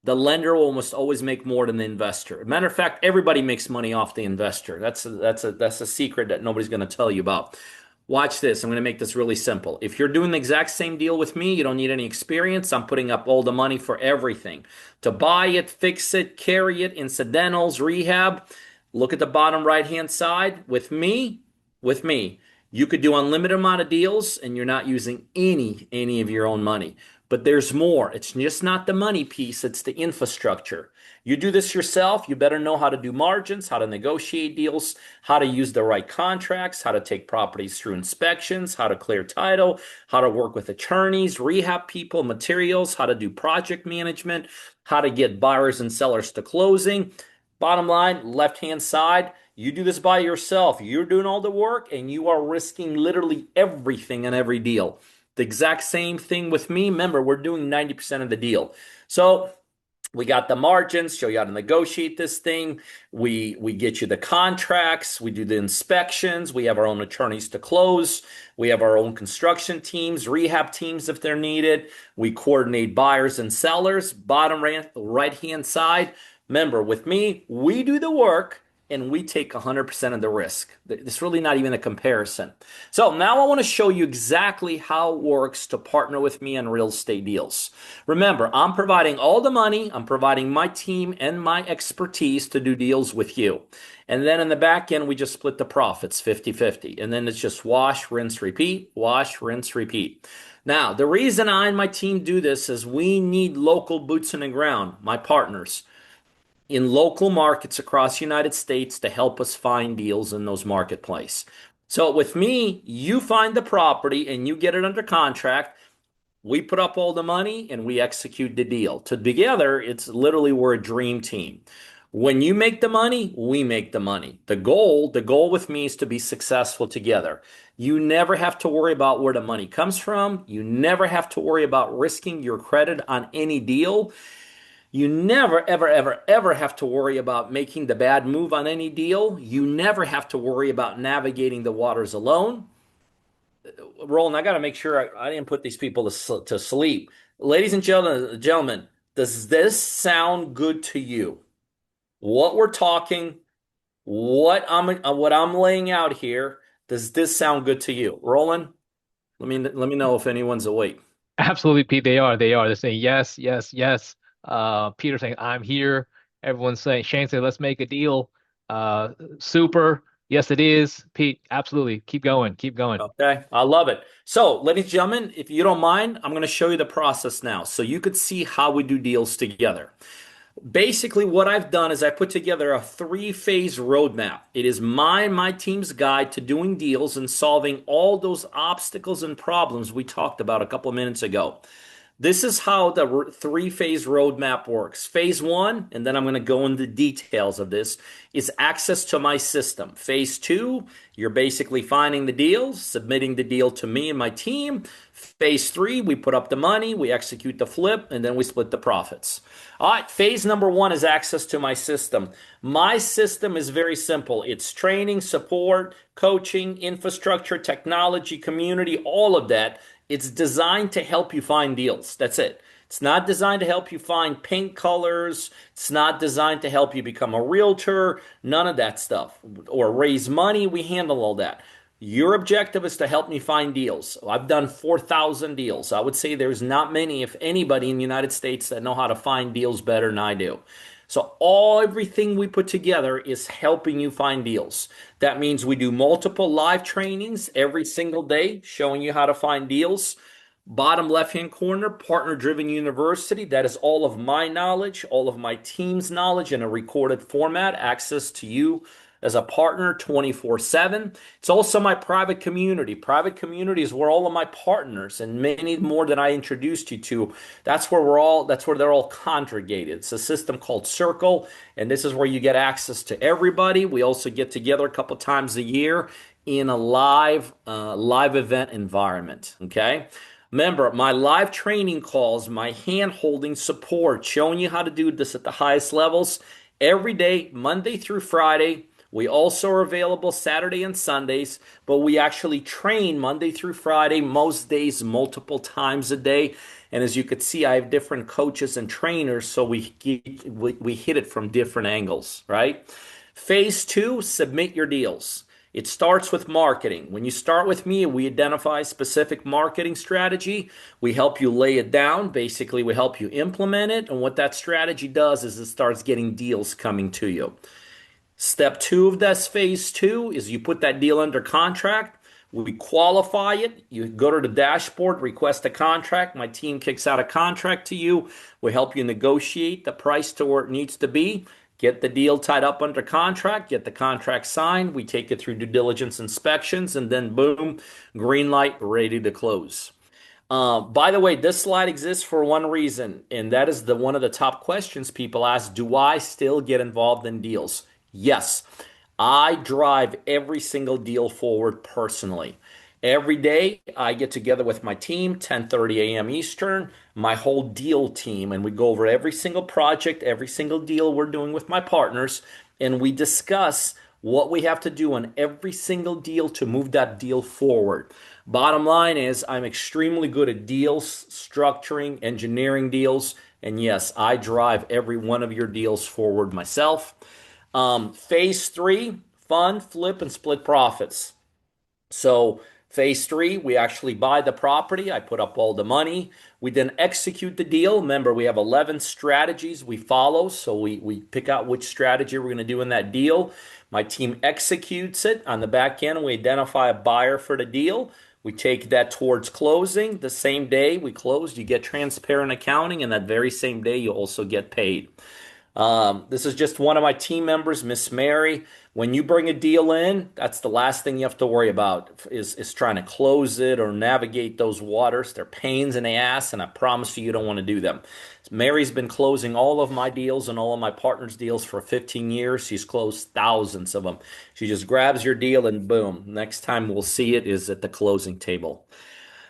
Speaker 2: the lender will almost always make more than the investor. Matter of fact, everybody makes money off the investor. That's a secret that nobody's going to tell you about. Watch this. I'm going to make this really simple. If you're doing the exact same deal with me, you don't need any experience. I'm putting up all the money for everything. To buy it, fix it, carry it, incidentals, rehab. Look at the bottom right-hand side. With me, you could do unlimited amount of deals and you're not using any of your own money. But there's more. It's just not the money piece, it's the infrastructure. You do this yourself, you better know how to do margins, how to negotiate deals, how to use the right contracts, how to take properties through inspections, how to clear title, how to work with attorneys, rehab people, materials, how to do project management, how to get buyers and sellers to closing. Bottom line, left-hand side, you do this by yourself. You're doing all the work and you are risking literally everything in every deal. The exact same thing with me. Remember, we're doing 90% of the deal. So we got the margins, show you how to negotiate this thing. We get you the contracts. We do the inspections. We have our own attorneys to close. We have our own construction teams, rehab teams if they're needed. We coordinate buyers and sellers. Bottom right-hand side. Remember, with me, we do the work and we take 100% of the risk. It's really not even a comparison. So now I want to show you exactly how it works to partner with me on real estate deals. Remember, I'm providing all the money. I'm providing my team and my expertise to do deals with you. And then in the back end, we just split the profits 50-50. And then it's just wash, rinse, repeat, wash, rinse, repeat. Now, the reason I and my team do this is we need local boots on the ground, my partners, in local markets across the United States to help us find deals in those marketplace. So with me, you find the property and you get it under contract. We put up all the money and we execute the deal. Together, it's literally we're a dream team. When you make the money, we make the money. The goal with me is to be successful together. You never have to worry about where the money comes from. You never have to worry about risking your credit on any deal. You never, ever, ever, ever have to worry about making the bad move on any deal. You never have to worry about navigating the waters alone. Roland, I got to make sure I didn't put these people to sleep. Ladies and gentlemen, does this sound good to you? What we're talking, what I'm laying out here, does this sound good to you? Roland, let me know if anyone's awake.
Speaker 1: Absolutely, Pete. They are. They are. They're saying yes, yes, yes. Peter saying I'm here. Everyone's saying Shane saying let's make a deal. Uh, Super. Yes, it is. Pete, absolutely. Keep going. Keep going.
Speaker 2: Okay, I love it. So, ladies and gentlemen, if you don't mind, I'm going to show you the process now so you could see how we do deals together. Basically, what I've done is I put together a three-phase roadmap. It is my team's guide to doing deals and solving all those obstacles and problems we talked about a couple of minutes ago. This is how the three-phase roadmap works. Phase one, and then I'm going to go into details of this, is access to my system. Phase two, you're basically finding the deals, submitting the deal to me and my team. Phase three, we put up the money, we execute the flip, and then we split the profits. All right, phase number one is access to my system. My system is very simple. It's training, support, coaching, infrastructure, technology, community, all of that. It's designed to help you find deals. That's it. It's not designed to help you find paint colors. It's not designed to help you become a realtor. None of that stuff. Or raise money. We handle all that. Your objective is to help me find deals. I've done 4,000 deals. I would say there's not many, if anybody, in the United States that know how to find deals better than I do. So everything we put together is helping you find deals. That means we do multiple live trainings every single day, showing you how to find deals. Bottom left-hand corner, partner-driven university. That is all of my knowledge, all of my team's knowledge in a recorded format, access to you as a partner 24/7. It's also my private community. Private community is where all of my partners and many more than I introduced you to, that's where they're all congregated. It's a system called Circle, and this is where you get access to everybody. We also get together a couple times a year in a live event environment. Okay. Remember, my live training calls, my hand holding support, showing you how to do this at the highest levels every day, Monday through Friday. We also are available Saturday and Sundays, but we actually train Monday through Friday, most days, multiple times a day. And as you could see, I have different coaches and trainers, so we hit it from different angles, right? Phase two, submit your deals. It starts with marketing. When you start with me, we identify specific marketing strategy. We help you lay it down. Basically, we help you implement it. And what that strategy does is it starts getting deals coming to you. Step two of this phase two is you put that deal under contract. We qualify it. You go to the dashboard, request a contract. My team kicks out a contract to you. We help you negotiate the price to where it needs to be. Get the deal tied up under contract, get the contract signed. We take it through due diligence inspections, and then boom, green light, ready to close. By the way, this slide exists for one reason, and that is one of the top questions people ask: do I still get involved in deals? Yes, I drive every single deal forward personally. Every day I get together with my team, 10:30 a.m. Eastern, my whole deal team, and we go over every single project, every single deal we're doing with my partners, and we discuss what we have to do on every single deal to move that deal forward. Bottom line is I'm extremely good at deals, structuring, engineering deals, and yes, I drive every one of your deals forward myself. Phase three, fund, flip, and split profits. So phase three, we actually buy the property. I put up all the money. We then execute the deal. Remember, we have 11 strategies we follow. So we pick out which strategy we're going to do in that deal. My team executes it on the back end. We identify a buyer for the deal. We take that towards closing. The same day we close, you get transparent accounting, and that very same day you also get paid. This is just one of my team members, Miss Mary. When you bring a deal in, that's the last thing you have to worry about is trying to close it or navigate those waters. They're pains in the ass, and I promise you, you don't want to do them. Mary's been closing all of my deals and all of my partners' deals for 15 years. She's closed thousands of them. She just grabs your deal and boom, next time we'll see it is at the closing table.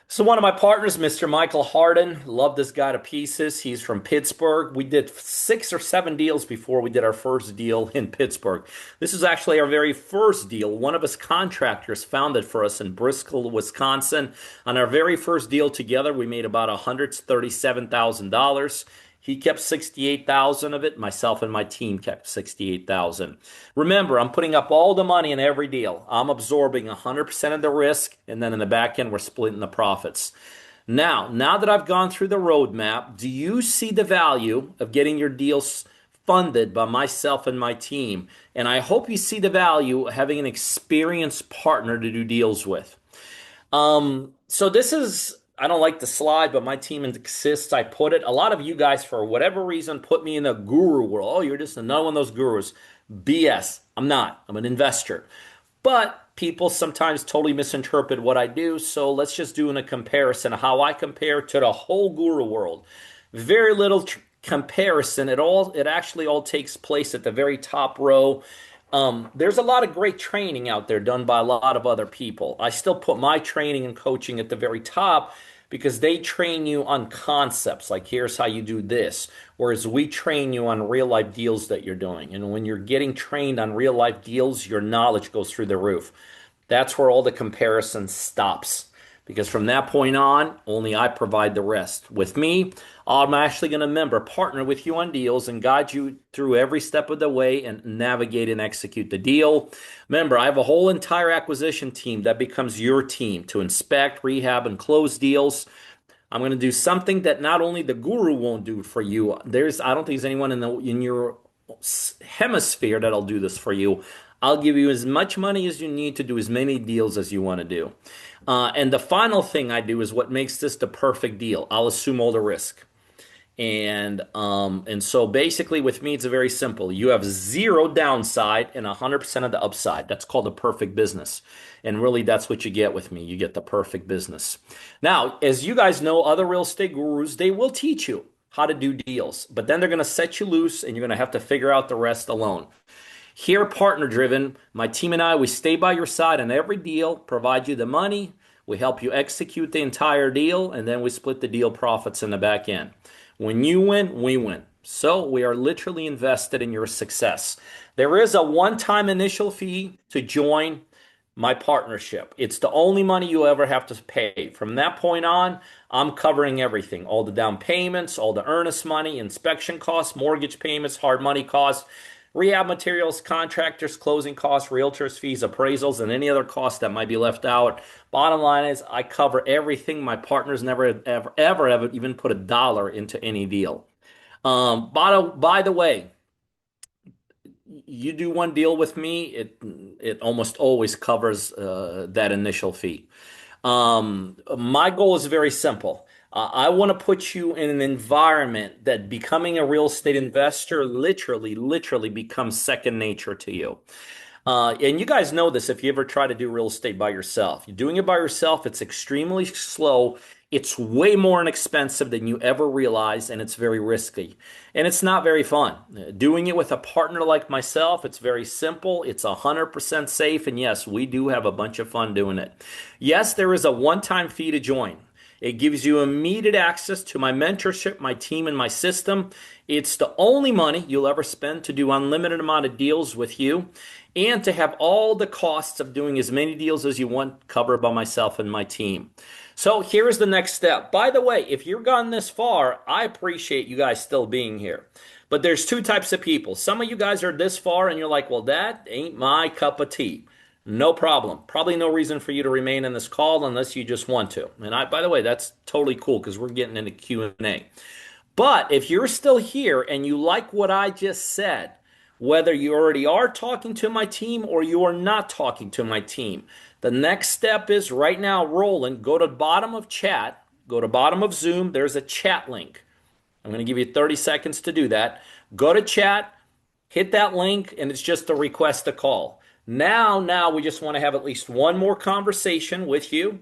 Speaker 2: So one of my partners, Mr. Michael Harden, love this guy to pieces. He's from Pittsburgh. We did 6 or 7 deals before we did our first deal in Pittsburgh. This is actually our very first deal. One of his contractors found it for us in Bristol, Wisconsin. On our very first deal together, we made about $137,000. He kept 68,000 of it. Myself and my team kept 68,000. Remember, I'm putting up all the money in every deal. I'm absorbing 100% of the risk, and then in the back end, we're splitting the profits. Now that I've gone through the roadmap, do you see the value of getting your deals funded by myself and my team? And I hope you see the value of having an experienced partner to do deals with. So this is, I don't like the slide, but my team insists I put it. A lot of you guys, for whatever reason, put me in the guru world. Oh, you're just another one of those gurus. BS. I'm not. I'm an investor. But people sometimes totally misinterpret what I do. So let's just do a comparison of how I compare to the whole guru world. Very little comparison. It actually all takes place at the very top row. There's a lot of great training out there done by a lot of other people. I still put my training and coaching at the very top because they train you on concepts like here's how you do this, whereas we train you on real life deals that you're doing. And when you're getting trained on real life deals, your knowledge goes through the roof. That's where all the comparison stops. Because from that point on, only I provide the rest. With me, I'm actually going to partner with you on deals and guide you through every step of the way and navigate and execute the deal. Remember, I have a whole entire acquisition team that becomes your team to inspect, rehab, and close deals. I'm going to do something that not only the guru won't do for you. I don't think there's anyone in your hemisphere that'll do this for you. I'll give you as much money as you need to do as many deals as you want to do. And the final thing I do is what makes this the perfect deal. I'll assume all the risk. And so basically with me, it's very simple. You have zero downside and 100% of the upside. That's called a perfect business. And really that's what you get with me. You get the perfect business. Now, as you guys know, other real estate gurus, they will teach you how to do deals, but then they're going to set you loose and you're going to have to figure out the rest alone. Here, partner driven, my team and I, we stay by your side on every deal, provide you the money, we help you execute the entire deal, and then we split the deal profits in the back end. When you win, we win. So we are literally invested in your success. There is a one-time initial fee to join my partnership. It's the only money you ever have to pay. From that point on, I'm covering everything, all the down payments, all the earnest money, inspection costs, mortgage payments, hard money costs, rehab materials, contractors, closing costs, realtors fees, appraisals, and any other costs that might be left out. Bottom line is I cover everything. My partners never, ever even put a dollar into any deal. By the way, you do one deal with me, it almost always covers that initial fee. My goal is very simple. I want to put you in an environment that becoming a real estate investor literally becomes second nature to you. And you guys know this if you ever try to do real estate by yourself. You're doing it by yourself, it's extremely slow. It's way more inexpensive than you ever realize, and it's very risky. And it's not very fun. Doing it with a partner like myself, it's very simple. It's 100% safe. And yes, we do have a bunch of fun doing it. Yes, there is a one-time fee to join. It gives you immediate access to my mentorship, my team, and my system. It's the only money you'll ever spend to do unlimited amount of deals with you and to have all the costs of doing as many deals as you want covered by myself and my team. So here's the next step. By the way, if you've gone this far, I appreciate you guys still being here. But there's two types of people. Some of you guys are this far and you're like, well, that ain't my cup of tea. No problem. Probably no reason for you to remain in this call unless you just want to. And by the way, that's totally cool because we're getting into Q&A. But if you're still here and you like what I just said, whether you already are talking to my team or you are not talking to my team, the next step is right now, Roland, go to bottom of chat, go to bottom of Zoom. There's a chat link. I'm going to give you 30 seconds to do that. Go to chat, hit that link, and it's just a request a call. Now we just want to have at least one more conversation with you.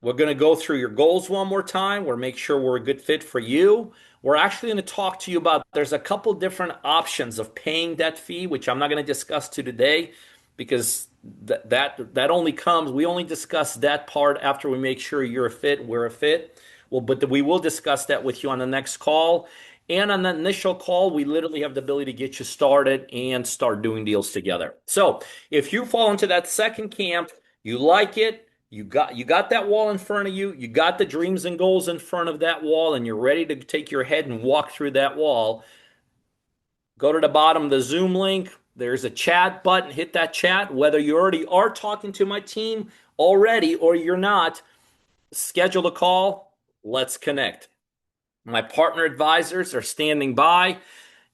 Speaker 2: We're going to go through your goals one more time. We're make sure we're a good fit for you. We're actually going to talk to you about there's a couple different options of paying that fee, which I'm not going to discuss to today. because that only comes, we only discuss that part after we make sure you're a fit, we're a fit. Well, but we will discuss that with you on the next call. And on that initial call, we literally have the ability to get you started and start doing deals together. So if you fall into that second camp, you like it, you got that wall in front of you, you got the dreams and goals in front of that wall, and you're ready to take your head and walk through that wall, go to the bottom of the Zoom link. There's a chat button. Hit that chat. Whether you already are talking to my team already or you're not, schedule a call. Let's connect. My partner advisors are standing by,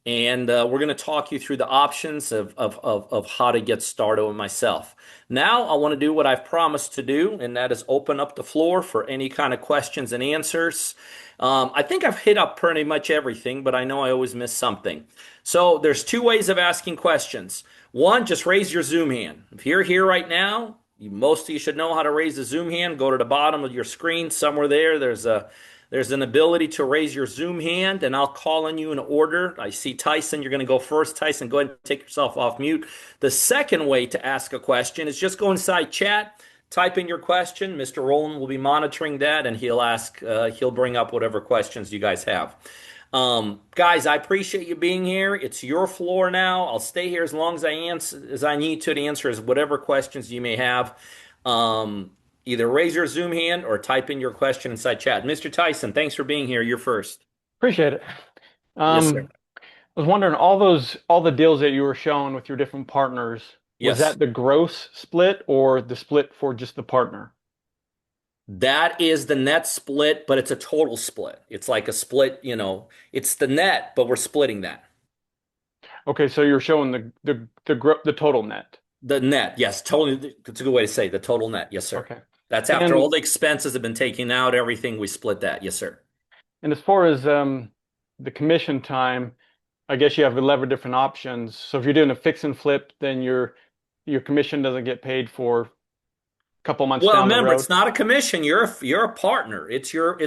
Speaker 2: and we're going to talk you through the options of how to get started with myself. Now, I want to do what I've promised to do, and that is open up the floor for any kind of questions and answers. I think I've hit up pretty much everything, but I know I always miss something. So there's two ways of asking questions. One, just raise your Zoom hand. If you're here right now, most of you should know how to raise the Zoom hand. Go to the bottom of your screen, somewhere there. There's an ability to raise your Zoom hand, and I'll call on you in order. I see Tyson. You're going to go first. Tyson, go ahead and take yourself off mute. The second way to ask a question is just go inside chat, type in your question. Mr. Rowland will be monitoring that, and he'll bring up whatever questions you guys have. Guys, I appreciate you being here. It's your floor now. I'll stay here as long as I need to answer whatever questions you may have. Either raise your Zoom hand or type in your question inside chat. Mr. Tyson, thanks for being here. You're first.
Speaker 3: Appreciate it.
Speaker 2: Yes, sir.
Speaker 3: I was wondering, all the deals that you were showing with your different partners, was
Speaker 2: Yes.
Speaker 3: that the gross split or the split for just the partner?
Speaker 2: That is the net split, but it's a total split. It's like a split, it's the net, but we're splitting that.
Speaker 3: Okay, so you're showing the total net.
Speaker 2: The net, yes, totally. It's a good way to say it, the total net. Yes, sir.
Speaker 3: Okay.
Speaker 2: That's after all
Speaker 3: And
Speaker 2: the expenses have been taken out, everything, we split that. Yes, sir.
Speaker 3: as far as the commission time, I guess you have 11 different options. So if you're doing a fix and flip, then your commission doesn't get paid for a couple months
Speaker 2: Well,
Speaker 3: down the
Speaker 2: remember,
Speaker 3: road.
Speaker 2: it's not a commission. You're a partner. It's your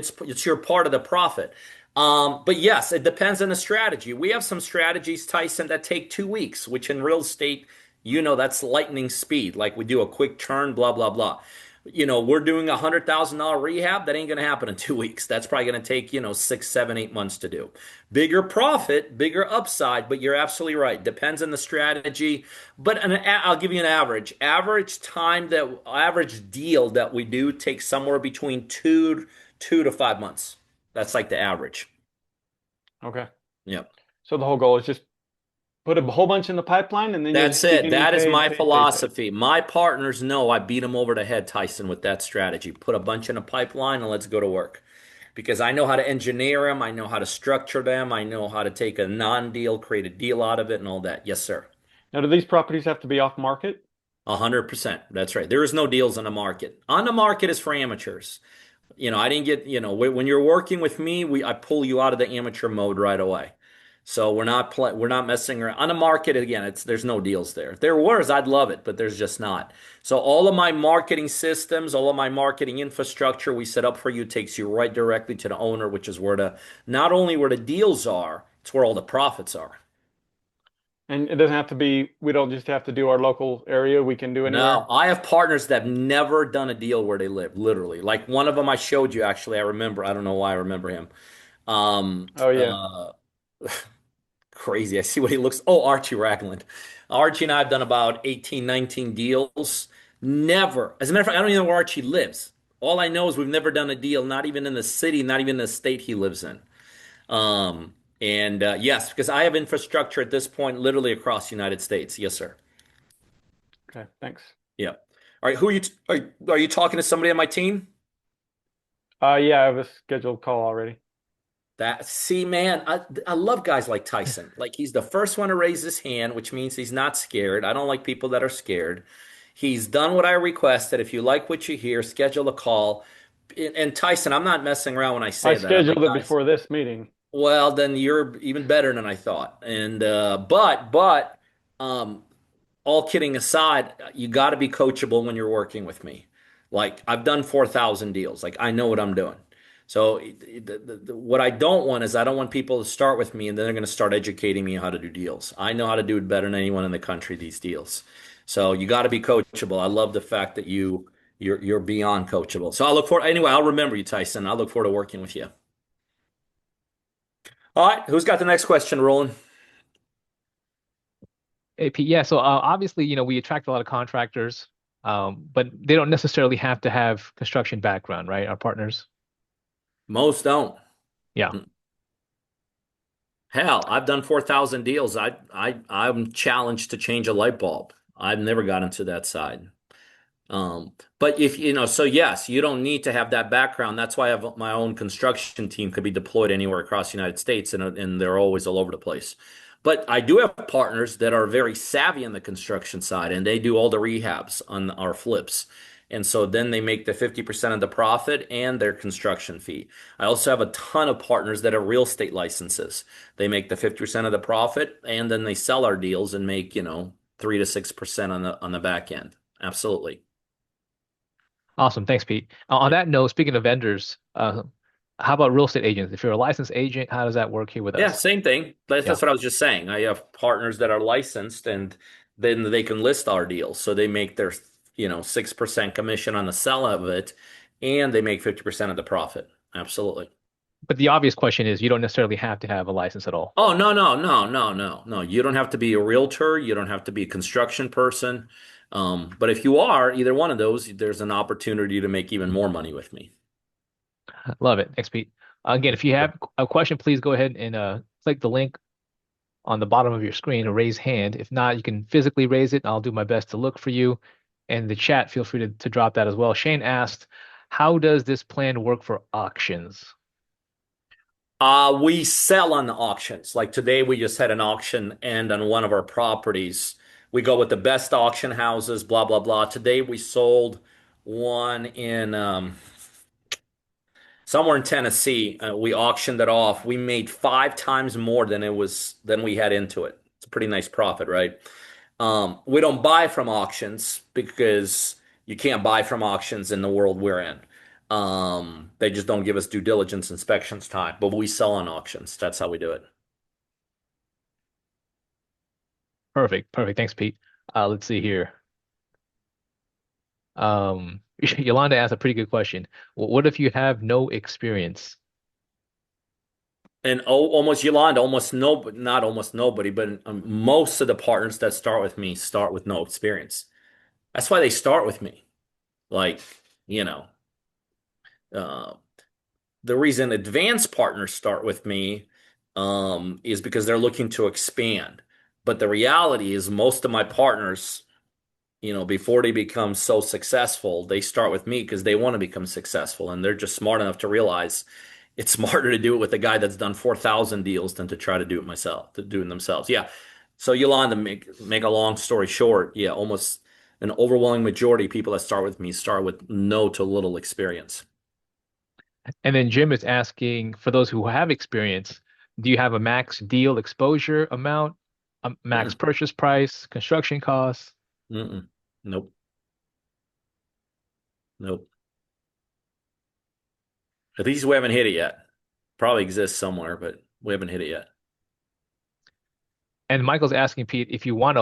Speaker 2: part of the profit. But yes, it depends on the strategy. We have some strategies, Tyson, that take 2 weeks, which in real estate, that's lightning speed. Like we do a quick turn, blah blah blah. We're doing $100,000 rehab. That ain't going to happen in 2 weeks. That's probably going to take 6, 7, 8 months to do. Bigger profit, bigger upside. But you're absolutely right. Depends on the strategy. But I'll give you an average. Average deal that we do takes somewhere between 2 to 5 months. That's like the average.
Speaker 3: Okay.
Speaker 2: Yep.
Speaker 3: So the whole goal is just put a whole bunch in the pipeline and then you'll
Speaker 2: That's
Speaker 3: just keep
Speaker 2: it.
Speaker 3: getting
Speaker 2: That is
Speaker 3: paid,
Speaker 2: my
Speaker 3: paid, paid, paid.
Speaker 2: philosophy. My partners know I beat them over the head, Tyson, with that strategy. Put a bunch in a pipeline and let's go to work. Because I know how to engineer them, I know how to structure them, I know how to take a non-deal, create a deal out of it, and all that. Yes, sir.
Speaker 3: Now, do these properties have to be off market?
Speaker 2: 100%. That's right. There is no deals on the market. On the market is for amateurs. I didn't get, when you're working with me, I pull you out of the amateur mode right away. So we're not messing around. On the market again, there's no deals there. If there was, I'd love it, but there's just not. So all of my marketing systems, all of my marketing infrastructure we set up for you takes you right directly to the owner, which is not only where the deals are, it's where all the profits are.
Speaker 3: And it doesn't have to be, we don't just have to do our local area. We can do
Speaker 2: No,
Speaker 3: anywhere.
Speaker 2: I have partners that have never done a deal where they live, literally. Like one of them I showed you, actually, I remember. I don't know why I remember him. Um,
Speaker 3: Oh, yeah.
Speaker 2: uh, Crazy. I see what he looks. Oh, Archie Ragland. Archie and I have done about 18, 19 deals. Never. As a matter of fact, I don't even know where Archie lives. All I know is we've never done a deal, not even in the city, not even in the state he lives in. And yes, because I have infrastructure at this point literally across the United States. Yes, sir.
Speaker 3: Okay, thanks.
Speaker 2: Yeah. All right. Who are you? Are you talking to somebody on my team?
Speaker 3: Yeah, I have a scheduled call already.
Speaker 2: See, man, I love guys like Tyson. Like he's the first one to raise his hand, which means he's not scared. I don't like people that are scared. He's done what I requested. If you like what you hear, schedule a call. And Tyson, I'm not messing around when I
Speaker 3: I
Speaker 2: say that. I'm like,
Speaker 3: scheduled it
Speaker 2: guys,
Speaker 3: before this meeting.
Speaker 2: well, then you're even better than I thought. And but um, all kidding aside, you got to be coachable when you're working with me. Like I've done 4,000 deals. Like I know what I'm doing. So what I don't want is I don't want people to start with me and then they're going to start educating me on how to do deals. I know how to do it better than anyone in the country, these deals. So you got to be coachable. I love the fact that you're beyond coachable. So I look forward. Anyway, I'll remember you, Tyson. I look forward to working with you. All right, who's got the next question, Roland?
Speaker 1: Hey, Pete, yeah, so obviously, we attract a lot of contractors, but they don't necessarily have to have construction background, right? Our partners.
Speaker 2: Most don't.
Speaker 1: Yeah.
Speaker 2: Hell, I've done 4,000 deals. I'm challenged to change a light bulb. I've never got into that side. But if you know, so yes, you don't need to have that background. That's why I have my own construction team could be deployed anywhere across the United States, and they're always all over the place. But I do have partners that are very savvy on the construction side, and they do all the rehabs on our flips. And so then they make the 50% of the profit and their construction fee. I also have a ton of partners that have real estate licenses. They make the 50% of the profit, and then they sell our deals and make, 3 to 6% on the back end. Absolutely.
Speaker 1: Awesome. Thanks, Pete. On that note, speaking of vendors, how about real estate agents? If you're a licensed agent, how does that work here with
Speaker 2: Yeah,
Speaker 1: us?
Speaker 2: same thing.
Speaker 1: Yeah.
Speaker 2: That's what I was just saying. I have partners that are licensed and then they can list our deals. So they make their, 6% commission on the sell of it and they make 50% of the profit. Absolutely.
Speaker 1: But the obvious question is you don't necessarily have to have a license at all.
Speaker 2: Oh, no, no, no, no, no, no. You don't have to be a realtor. You don't have to be a construction person. But if you are either one of those, there's an opportunity to make even more money with me.
Speaker 1: Love it. Thanks, Pete. Again, if you have a question, please go ahead and click the link on the bottom of your screen, a raise hand. If not, you can physically raise it. I'll do my best to look for you. And the chat, feel free to drop that as well. Shane asked, how does this plan work for auctions?
Speaker 2: We sell on the auctions. Like today, we just had an auction and on one of our properties. We go with the best auction houses, blah, blah, blah. Today, we sold one in somewhere in Tennessee. We auctioned it off. We made 5 times more than we had into it. It's a pretty nice profit, right? We don't buy from auctions because you can't buy from auctions in the world we're in. They just don't give us due diligence inspections time, but we sell on auctions. That's how we do it.
Speaker 1: Perfect. Perfect. Thanks, Pete. Let's see here. Yolanda asked a pretty good question. What if you have no experience?
Speaker 2: And almost Yolanda, almost no, not almost nobody, but most of the partners that start with me start with no experience. That's why they start with me. Like, you know, uh, the reason advanced partners start with me is because they're looking to expand. But the reality is, most of my partners, before they become so successful, they start with me because they want to become successful. And they're just smart enough to realize it's smarter to do it with a guy that's done 4,000 deals than to try to do it myself, to do it themselves. Yeah. So Yolanda, make a long story short, yeah, almost an overwhelming majority of people that start with me start with no to little experience.
Speaker 1: And then Jim is asking, for those who have experience, do you have a max deal exposure amount, a max
Speaker 2: Mm-mm,
Speaker 1: purchase price, construction costs?
Speaker 2: mm-mm. Nope. Nope. At least we haven't hit it yet. Probably exists somewhere, but we haven't hit it yet.
Speaker 1: And Michael's asking Pete if they want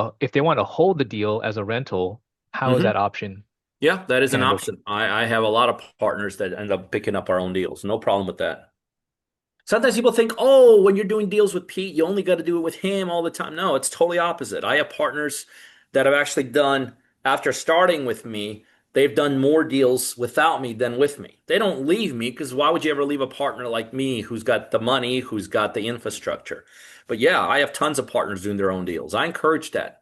Speaker 1: to hold the deal as a rental, how is
Speaker 2: Hmm.
Speaker 1: that option
Speaker 2: Yeah, that is an
Speaker 1: handled?
Speaker 2: option. I have a lot of partners that end up picking up our own deals. No problem with that. Sometimes people think, oh, when you're doing deals with Pete, you only got to do it with him all the time. No, it's totally opposite. I have partners that have actually done, after starting with me, they've done more deals without me than with me. They don't leave me because why would you ever leave a partner like me who's got the money, who's got the infrastructure? But yeah, I have tons of partners doing their own deals. I encourage that.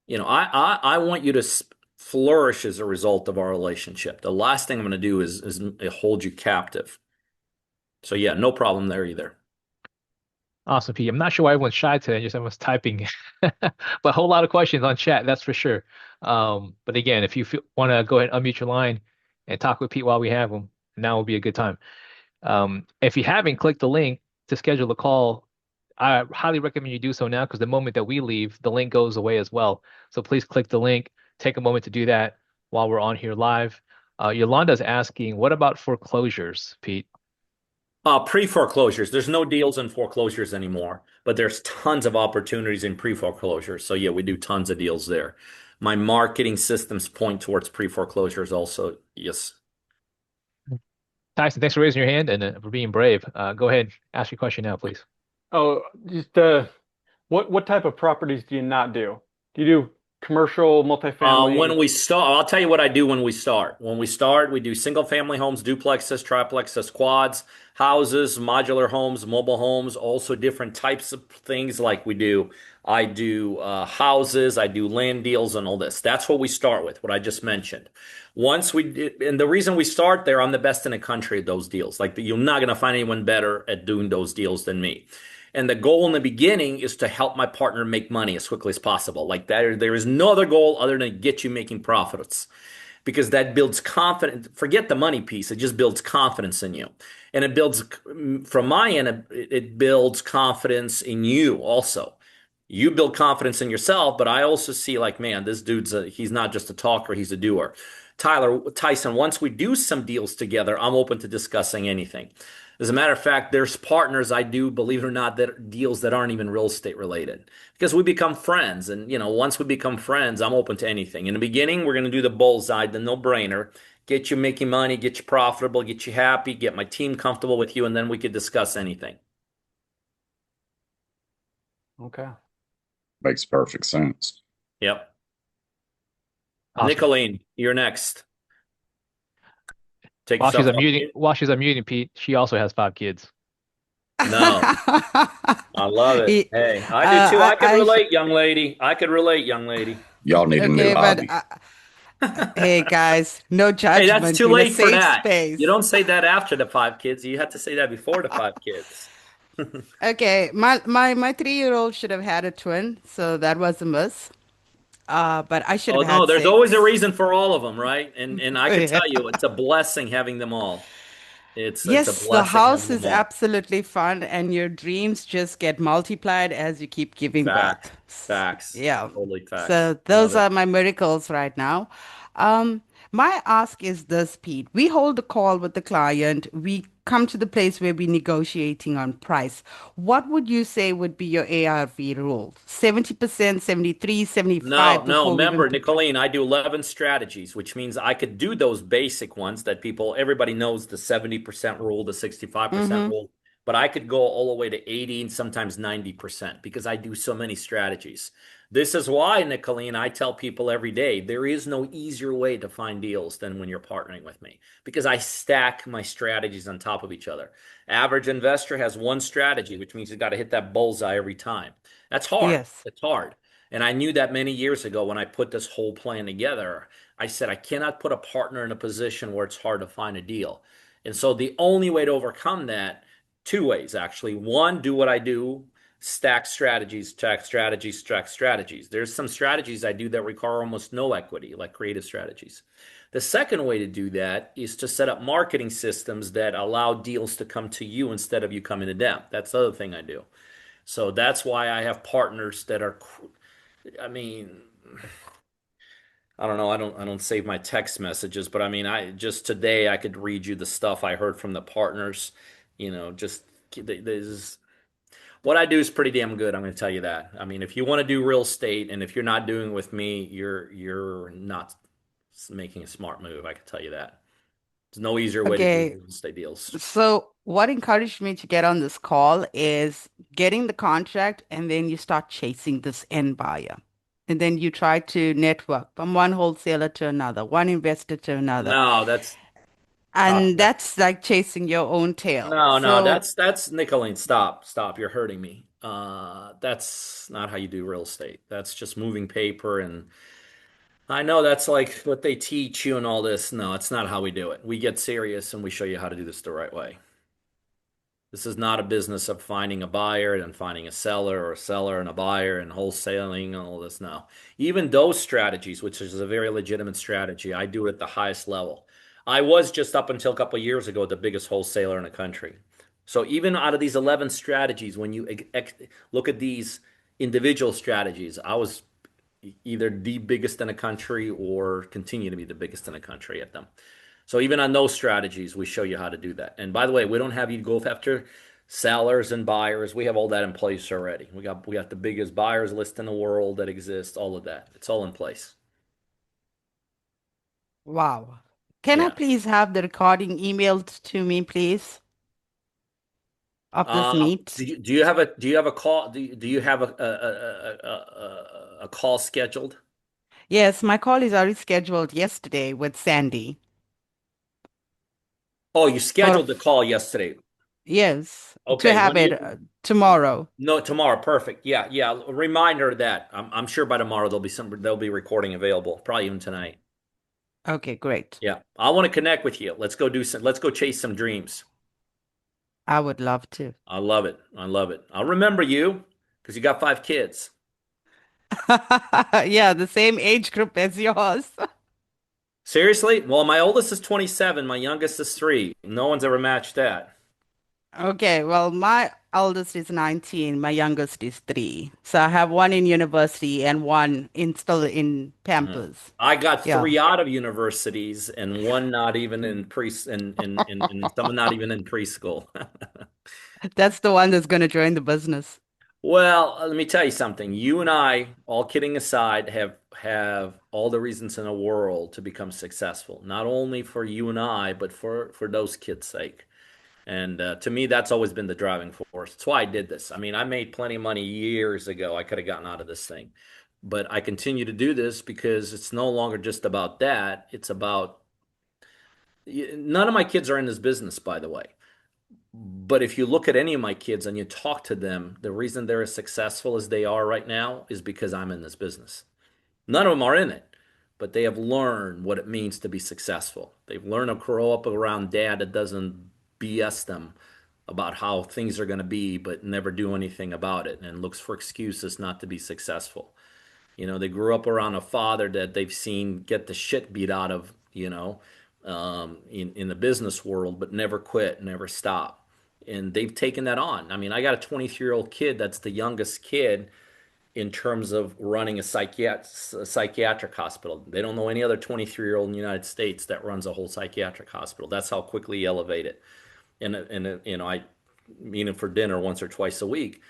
Speaker 2: I want you to flourish as a result of our relationship. The last thing I'm going to do is hold you captive. So yeah, no problem there either.
Speaker 1: Awesome, Pete. I'm not sure why everyone's shy today, just everyone's typing, but a whole lot of questions on chat, that's for sure. But again, if you want to go ahead and unmute your line and talk with Pete while we have him, now will be a good time. If you haven't clicked the link to schedule a call, I highly recommend you do so now because the moment that we leave, the link goes away as well. So please click the link, take a moment to do that while we're on here live. Yolanda's asking, what about foreclosures, Pete?
Speaker 2: Pre-foreclosures. There's no deals in foreclosures anymore, but there's tons of opportunities in pre-foreclosures. So yeah, we do tons of deals there. My marketing systems point towards pre-foreclosures also. Yes.
Speaker 1: Tyson, thanks for raising your hand and for being brave. Go ahead, ask your question now, please.
Speaker 3: Oh, just what type of properties do you not do? Do you do commercial,
Speaker 2: When
Speaker 3: multifamily?
Speaker 2: we start, I'll tell you what I do when we start. When we start, we do single family homes, duplexes, triplexes, quads, houses, modular homes, mobile homes, also different types of things like we do. I do houses, I do land deals and all this. That's what we start with, what I just mentioned. And the reason we start there, I'm the best in the country at those deals. Like you're not going to find anyone better at doing those deals than me. And the goal in the beginning is to help my partner make money as quickly as possible. Like that, there is no other goal other than get you making profits because that builds confidence. Forget the money piece. It just builds confidence in you. And it builds, from my end, it builds confidence in you also. You build confidence in yourself, but I also see like, man, this he's not just a talker, he's a doer. Tyson, once we do some deals together, I'm open to discussing anything. As a matter of fact, there's partners I do, believe it or not, that deals that aren't even real estate related because we become friends. And, once we become friends, I'm open to anything. In the beginning, we're going to do the bullseye, the no-brainer, get you making money, get you profitable, get you happy, get my team comfortable with you, and then we could discuss anything.
Speaker 3: Okay.
Speaker 4: Makes perfect sense.
Speaker 2: Yep.
Speaker 1: Awesome.
Speaker 2: Nicolene, you're next. Take
Speaker 1: While she's
Speaker 2: yourself off
Speaker 1: unmuting,
Speaker 2: mute.
Speaker 1: while she's unmuting, Pete, she also has 5 kids.
Speaker 2: No, I love it.
Speaker 5: He-
Speaker 2: Hey, I do too. I could
Speaker 5: I
Speaker 2: relate, young lady. I could relate, young lady.
Speaker 4: Y'all need a new
Speaker 5: okay, but
Speaker 4: hobby.
Speaker 5: hey guys, no
Speaker 2: Hey, that's
Speaker 5: judgment
Speaker 2: too
Speaker 5: in a
Speaker 2: late for
Speaker 5: safe
Speaker 2: that. You
Speaker 5: space.
Speaker 2: don't say that after the 5 kids. You have to say that before the 5 kids.
Speaker 5: Okay, my 3-year-old should have had a twin, so that was a miss. But I should
Speaker 2: Oh
Speaker 5: have
Speaker 2: no,
Speaker 5: had
Speaker 2: there's always a
Speaker 5: 6.
Speaker 2: reason for all of them, right? And I could tell you, it's a blessing having them all. It's a
Speaker 5: Yes, the
Speaker 2: blessing
Speaker 5: house
Speaker 2: having them
Speaker 5: is
Speaker 2: all.
Speaker 5: absolutely fun, and your dreams just get multiplied as you keep giving
Speaker 2: Facts,
Speaker 5: back.
Speaker 2: facts,
Speaker 5: Yeah.
Speaker 2: totally facts.
Speaker 5: So
Speaker 2: Love
Speaker 5: those
Speaker 2: it.
Speaker 5: are my miracles right now. Um, my ask is this, Pete. We hold a call with the client. We come to the place where we're negotiating on price. What would you say would be your ARV rule? 70%, 73,
Speaker 2: No,
Speaker 5: 75
Speaker 2: no.
Speaker 5: before we even
Speaker 2: Remember,
Speaker 5: put price?
Speaker 2: Nicolene, I do 11 strategies, which means I could do those basic ones that everybody knows the 70% rule, the 65%
Speaker 5: Mm-hmm.
Speaker 2: rule, but I could go all the way to 80 and sometimes 90% because I do so many strategies. This is why, Nicolene, I tell people every day there is no easier way to find deals than when you're partnering with me because I stack my strategies on top of each other. Average investor has one strategy, which means you got to hit that bullseye every time. That's hard.
Speaker 5: Yes.
Speaker 2: It's hard. And I knew that many years ago when I put this whole plan together. I said, I cannot put a partner in a position where it's hard to find a deal. And so the only way to overcome that, two ways actually. One, do what I do, stack strategies. There's some strategies I do that require almost no equity, like creative strategies. The second way to do that is to set up marketing systems that allow deals to come to you instead of you coming to them. That's the other thing I do. So that's why I have partners that are I mean, I don't know. I don't save my text messages, but I mean, I just today I could read you the stuff I heard from the partners. Just there's what I do is pretty damn good. I'm going to tell you that. I mean, if you want to do real estate and if you're not doing it with me, you're not making a smart move. I can tell you that. There's no easier way to do
Speaker 5: Okay.
Speaker 2: real estate deals.
Speaker 5: So what encouraged me to get on this call is getting the contract, and then you start chasing this end buyer. And then you try to network from one wholesaler to another, one investor to another.
Speaker 2: No, that's stop.
Speaker 5: And that's like chasing your own tail.
Speaker 2: No, no,
Speaker 5: So,
Speaker 2: that's Nicolene. Stop, stop. You're hurting me. That's not how you do real estate. That's just moving paper, and I know that's like what they teach you and all this. No, it's not how we do it. We get serious and we show you how to do this the right way. This is not a business of finding a buyer and finding a seller or a seller and a buyer and wholesaling and all this. No. Even those strategies, which is a very legitimate strategy, I do it at the highest level. I was just up until a couple of years ago the biggest wholesaler in the country. So even out of these 11 strategies, when you look at these individual strategies, I was either the biggest in the country or continue to be the biggest in the country at them. So even on those strategies, we show you how to do that. And by the way, we don't have you go after sellers and buyers. We have all that in place already. We got the biggest buyers list in the world that exists, all of that. It's all in place.
Speaker 5: Wow. Can I
Speaker 2: Yeah.
Speaker 5: please have the recording emailed to me, please, of this meet?
Speaker 2: Do you have a call? Do you have a call scheduled?
Speaker 5: Yes, my call is already scheduled yesterday with Sandy.
Speaker 2: Oh, you
Speaker 5: For
Speaker 2: scheduled the call yesterday.
Speaker 5: yes, to
Speaker 2: Okay.
Speaker 5: have
Speaker 2: When do
Speaker 5: it
Speaker 2: you?
Speaker 5: tomorrow.
Speaker 2: No, tomorrow. Perfect. Yeah, yeah. Remind her of that. I'm sure by tomorrow there'll be recording available. Probably even tonight.
Speaker 5: Okay, great.
Speaker 2: Yeah. I want to connect with you. Let's go chase some dreams.
Speaker 5: I would love to.
Speaker 2: I love it. I love it. I'll remember you because you got 5 kids.
Speaker 5: Yeah, the same age group as yours.
Speaker 2: Seriously? Well, my oldest is 27, my youngest is 3. No one's ever matched that.
Speaker 5: Okay, well, my eldest is 19, my youngest is 3. So I have one in university and one in still in
Speaker 2: Mhm.
Speaker 5: Pampers.
Speaker 2: I got
Speaker 5: Yeah,
Speaker 2: 3 out of universities and one not even in pre and some not even in preschool.
Speaker 5: that's the one that's going to join the business.
Speaker 2: Well, let me tell you something. You and I, all kidding aside, have all the reasons in the world to become successful. Not only for you and I, but for those kids' sake. And to me, that's always been the driving force. That's why I did this. I mean, I made plenty of money years ago. I could have gotten out of this thing, but I continue to do this because it's no longer just about that. It's about none of my kids are in this business, by the way. But if you look at any of my kids and you talk to them, the reason they're as successful as they are right now is because I'm in this business. None of them are in it, but they have learned what it means to be successful. They've learned to grow up around dad that doesn't BS them about how things are going to be, but never do anything about it and looks for excuses not to be successful. They grew up around a father that they've seen get the shit beat out of, in the business world, but never quit, never stop. And they've taken that on. I mean, I got a 23-year-old kid that's the youngest kid in terms of running a psychiatric hospital. They don't know any other 23-year-old in the United States that runs a whole psychiatric hospital. That's how quickly he elevated. And I meet him for dinner once or twice a week.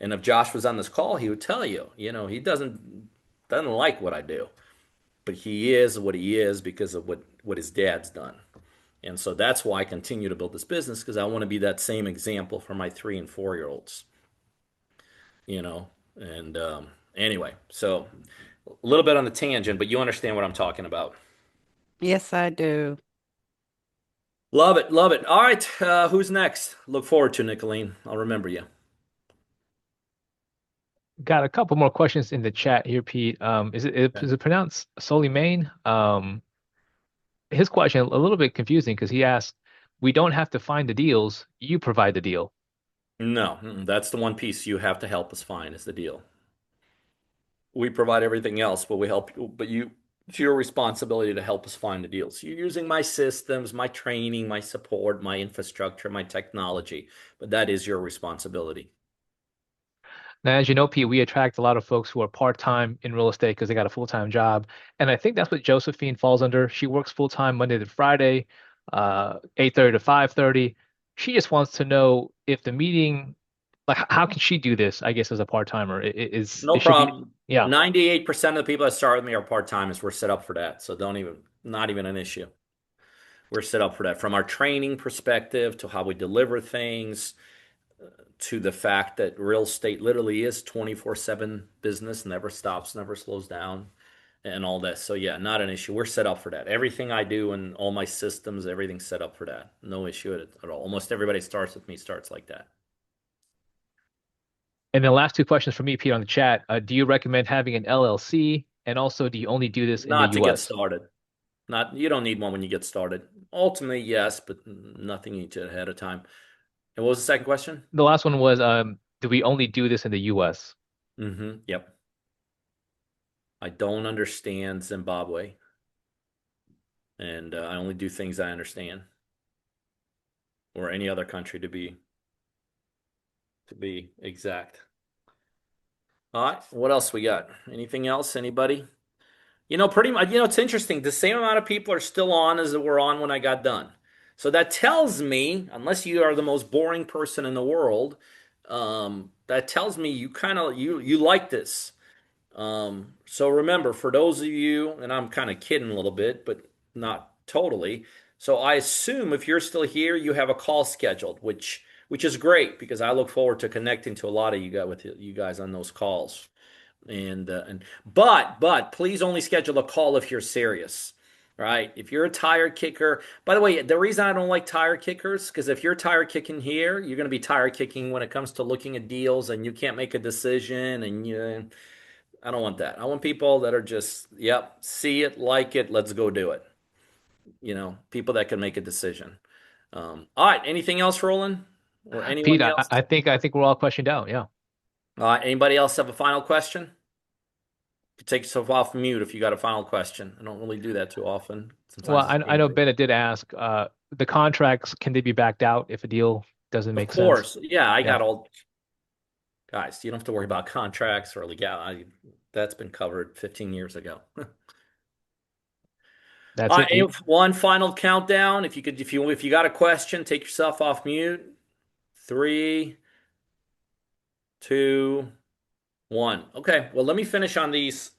Speaker 2: And if Josh was on this call, he would tell you, he doesn't like what I do, but he is what he is because of what his dad's done. And so that's why I continue to build this business because I want to be that same example for my 3 and 4 year olds, you know. And anyway, so a little bit on the tangent, but you understand what I'm talking about.
Speaker 5: Yes, I do.
Speaker 2: Love it, love it. All right, who's next? Look forward to Nicolene. I'll remember you.
Speaker 1: Got a couple more questions in the chat here, Pete. Is it pronounced Soleiman? His question a little bit confusing because he asked, "We don't have to find the deals; you provide the deal."
Speaker 2: No, that's the one piece you have to help us find is the deal. We provide everything else, but we help you, it's your responsibility to help us find the deals. You're using my systems, my training, my support, my infrastructure, my technology, but that is your responsibility.
Speaker 1: Now, as you know, Pete, we attract a lot of folks who are part-time in real estate because they got a full-time job. And I think that's what Josephine falls under. She works full-time Monday to Friday, 8:30 to 5:30. She just wants to know if the meeting, like, how can she do this, I guess, as a part-timer?
Speaker 2: No
Speaker 1: It should be,
Speaker 2: problem.
Speaker 1: yeah.
Speaker 2: 98% of the people that start with me are part-timers. We're set up for that. So not even an issue. We're set up for that from our training perspective to how we deliver things to the fact that real estate literally is 24/7 business, never stops, never slows down, and all that. So yeah, not an issue. We're set up for that. Everything I do and all my systems, everything's set up for that. No issue at all. Almost everybody starts with me starts like that.
Speaker 1: And the last two questions for me, Pete, on the chat. Do you recommend having an LLC? And also, do you only do this in the
Speaker 2: Not to get
Speaker 1: US?
Speaker 2: started. Not you don't need one when you get started. Ultimately, yes, but nothing you need to ahead of time. And what was the second question?
Speaker 1: The last one was, do we only do this in the US?
Speaker 2: Yep. I don't understand Zimbabwe, and I only do things I understand, or any other country to be exact. All right, what else we got? Anything else? Anybody? Pretty much. It's interesting. The same amount of people are still on as were on when I got done. So that tells me, unless you are the most boring person in the world, that tells me you kind of you like this. So remember, for those of you, and I'm kind of kidding a little bit, but not totally. So I assume if you're still here, you have a call scheduled, which is great because I look forward to connecting to a lot of you guys with you guys on those calls. And but please only schedule a call if you're serious. Right? If you're a tire kicker, by the way, the reason I don't like tire kickers, because if you're tire kicking here, you're going to be tire kicking when it comes to looking at deals and you can't make a decision. And I don't want that. I want people that are just, yep, see it, like it, let's go do it. People that can make a decision. All right. Anything else, Roland? Or
Speaker 1: Pete,
Speaker 2: anyone
Speaker 1: I,
Speaker 2: else?
Speaker 1: I think we're all questioned out. Yeah.
Speaker 2: Anybody else have a final question? Take yourself off mute if you got a final question. I don't really do that too often.
Speaker 1: Well,
Speaker 2: Sometimes it's
Speaker 1: I know
Speaker 2: painful.
Speaker 1: Bennett did ask, the contracts, can they be backed out if a deal doesn't
Speaker 2: Of
Speaker 1: make sense?
Speaker 2: course. Yeah, I
Speaker 1: Yeah,
Speaker 2: got all guys. You don't have to worry about contracts or legality. That's been covered 15 years ago.
Speaker 1: that's it.
Speaker 2: One final countdown. If you got a question, take yourself off mute. 3, 2, 1. Okay. Well, let me finish on these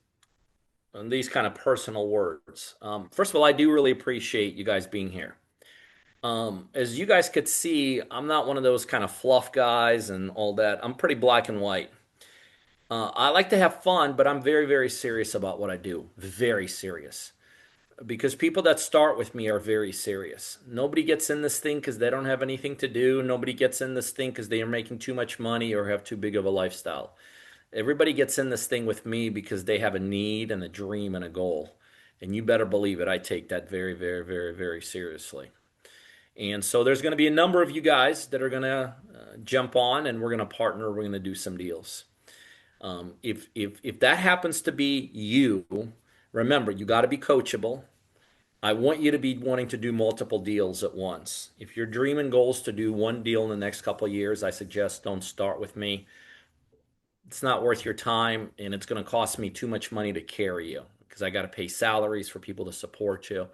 Speaker 2: kind of personal words. First of all, I do really appreciate you guys being here. As you guys could see, I'm not one of those kind of fluff guys and all that. I'm pretty black and white. I like to have fun, but I'm very, very serious about what I do. Very serious. Because people that start with me are very serious. Nobody gets in this thing because they don't have anything to do. Nobody gets in this thing because they are making too much money or have too big of a lifestyle. Everybody gets in this thing with me because they have a need and a dream and a goal. And you better believe it, I take that very, very, very, very seriously. And so there's going to be a number of you guys that are going to jump on and we're going to partner. We're going to do some deals. If that happens to be you, remember, you got to be coachable. I want you to be wanting to do multiple deals at once. If your dream and goal is to do one deal in the next couple of years, I suggest don't start with me. It's not worth your time, and it's going to cost me too much money to carry you because I got to pay salaries for people to support you.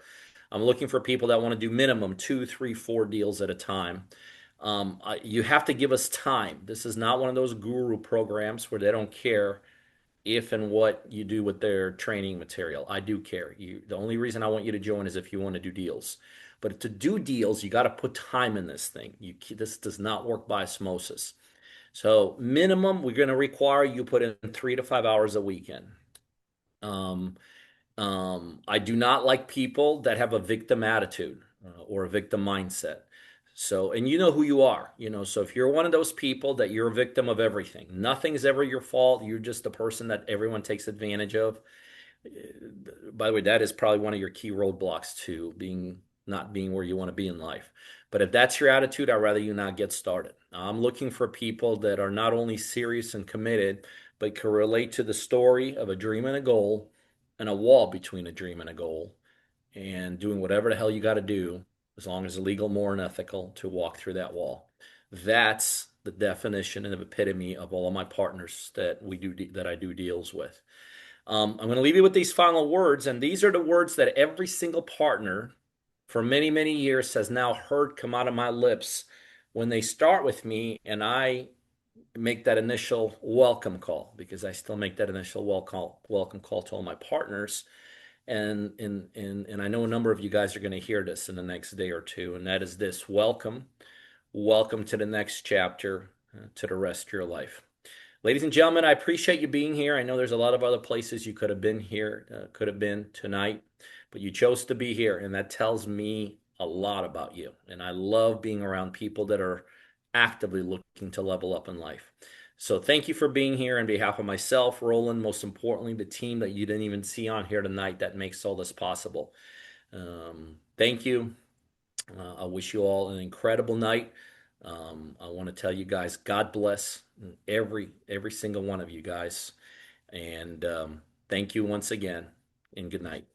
Speaker 2: I'm looking for people that want to do minimum 2, 3, 4 deals at a time. You have to give us time. This is not one of those guru programs where they don't care if and what you do with their training material. I do care. The only reason I want you to join is if you want to do deals. But to do deals, you got to put time in this thing. This does not work by osmosis. So minimum, we're going to require you put in 3 to 5 hours a weekend. I do not like people that have a victim attitude or a victim mindset. So, and you know who you are, so if you're one of those people that you're a victim of everything, nothing's ever your fault, you're just the person that everyone takes advantage of. By the way, that is probably one of your key roadblocks to not being where you want to be in life. But if that's your attitude, I'd rather you not get started. I'm looking for people that are not only serious and committed, but can relate to the story of a dream and a goal and a wall between a dream and a goal and doing whatever the hell you got to do, as long as it's legal, moral, and ethical, to walk through that wall. That's the definition and the epitome of all of my partners that I do deals with. I'm going to leave you with these final words, and these are the words that every single partner for many, many years has now heard come out of my lips when they start with me, and I make that initial welcome call, because I still make that initial welcome call to all my partners. And I know a number of you guys are going to hear this in the next day or two, and that is this: welcome to the next chapter, to the rest of your life. Ladies and gentlemen, I appreciate you being here. I know there's a lot of other places you could have been here, could have been tonight, but you chose to be here, and that tells me a lot about you. And I love being around people that are actively looking to level up in life. So thank you for being here on behalf of myself, Roland, most importantly, the team that you didn't even see on here tonight that makes all this possible. Thank you. I wish you all an incredible night. I want to tell you guys, God bless every single one of you guys. And thank you once again, and good night.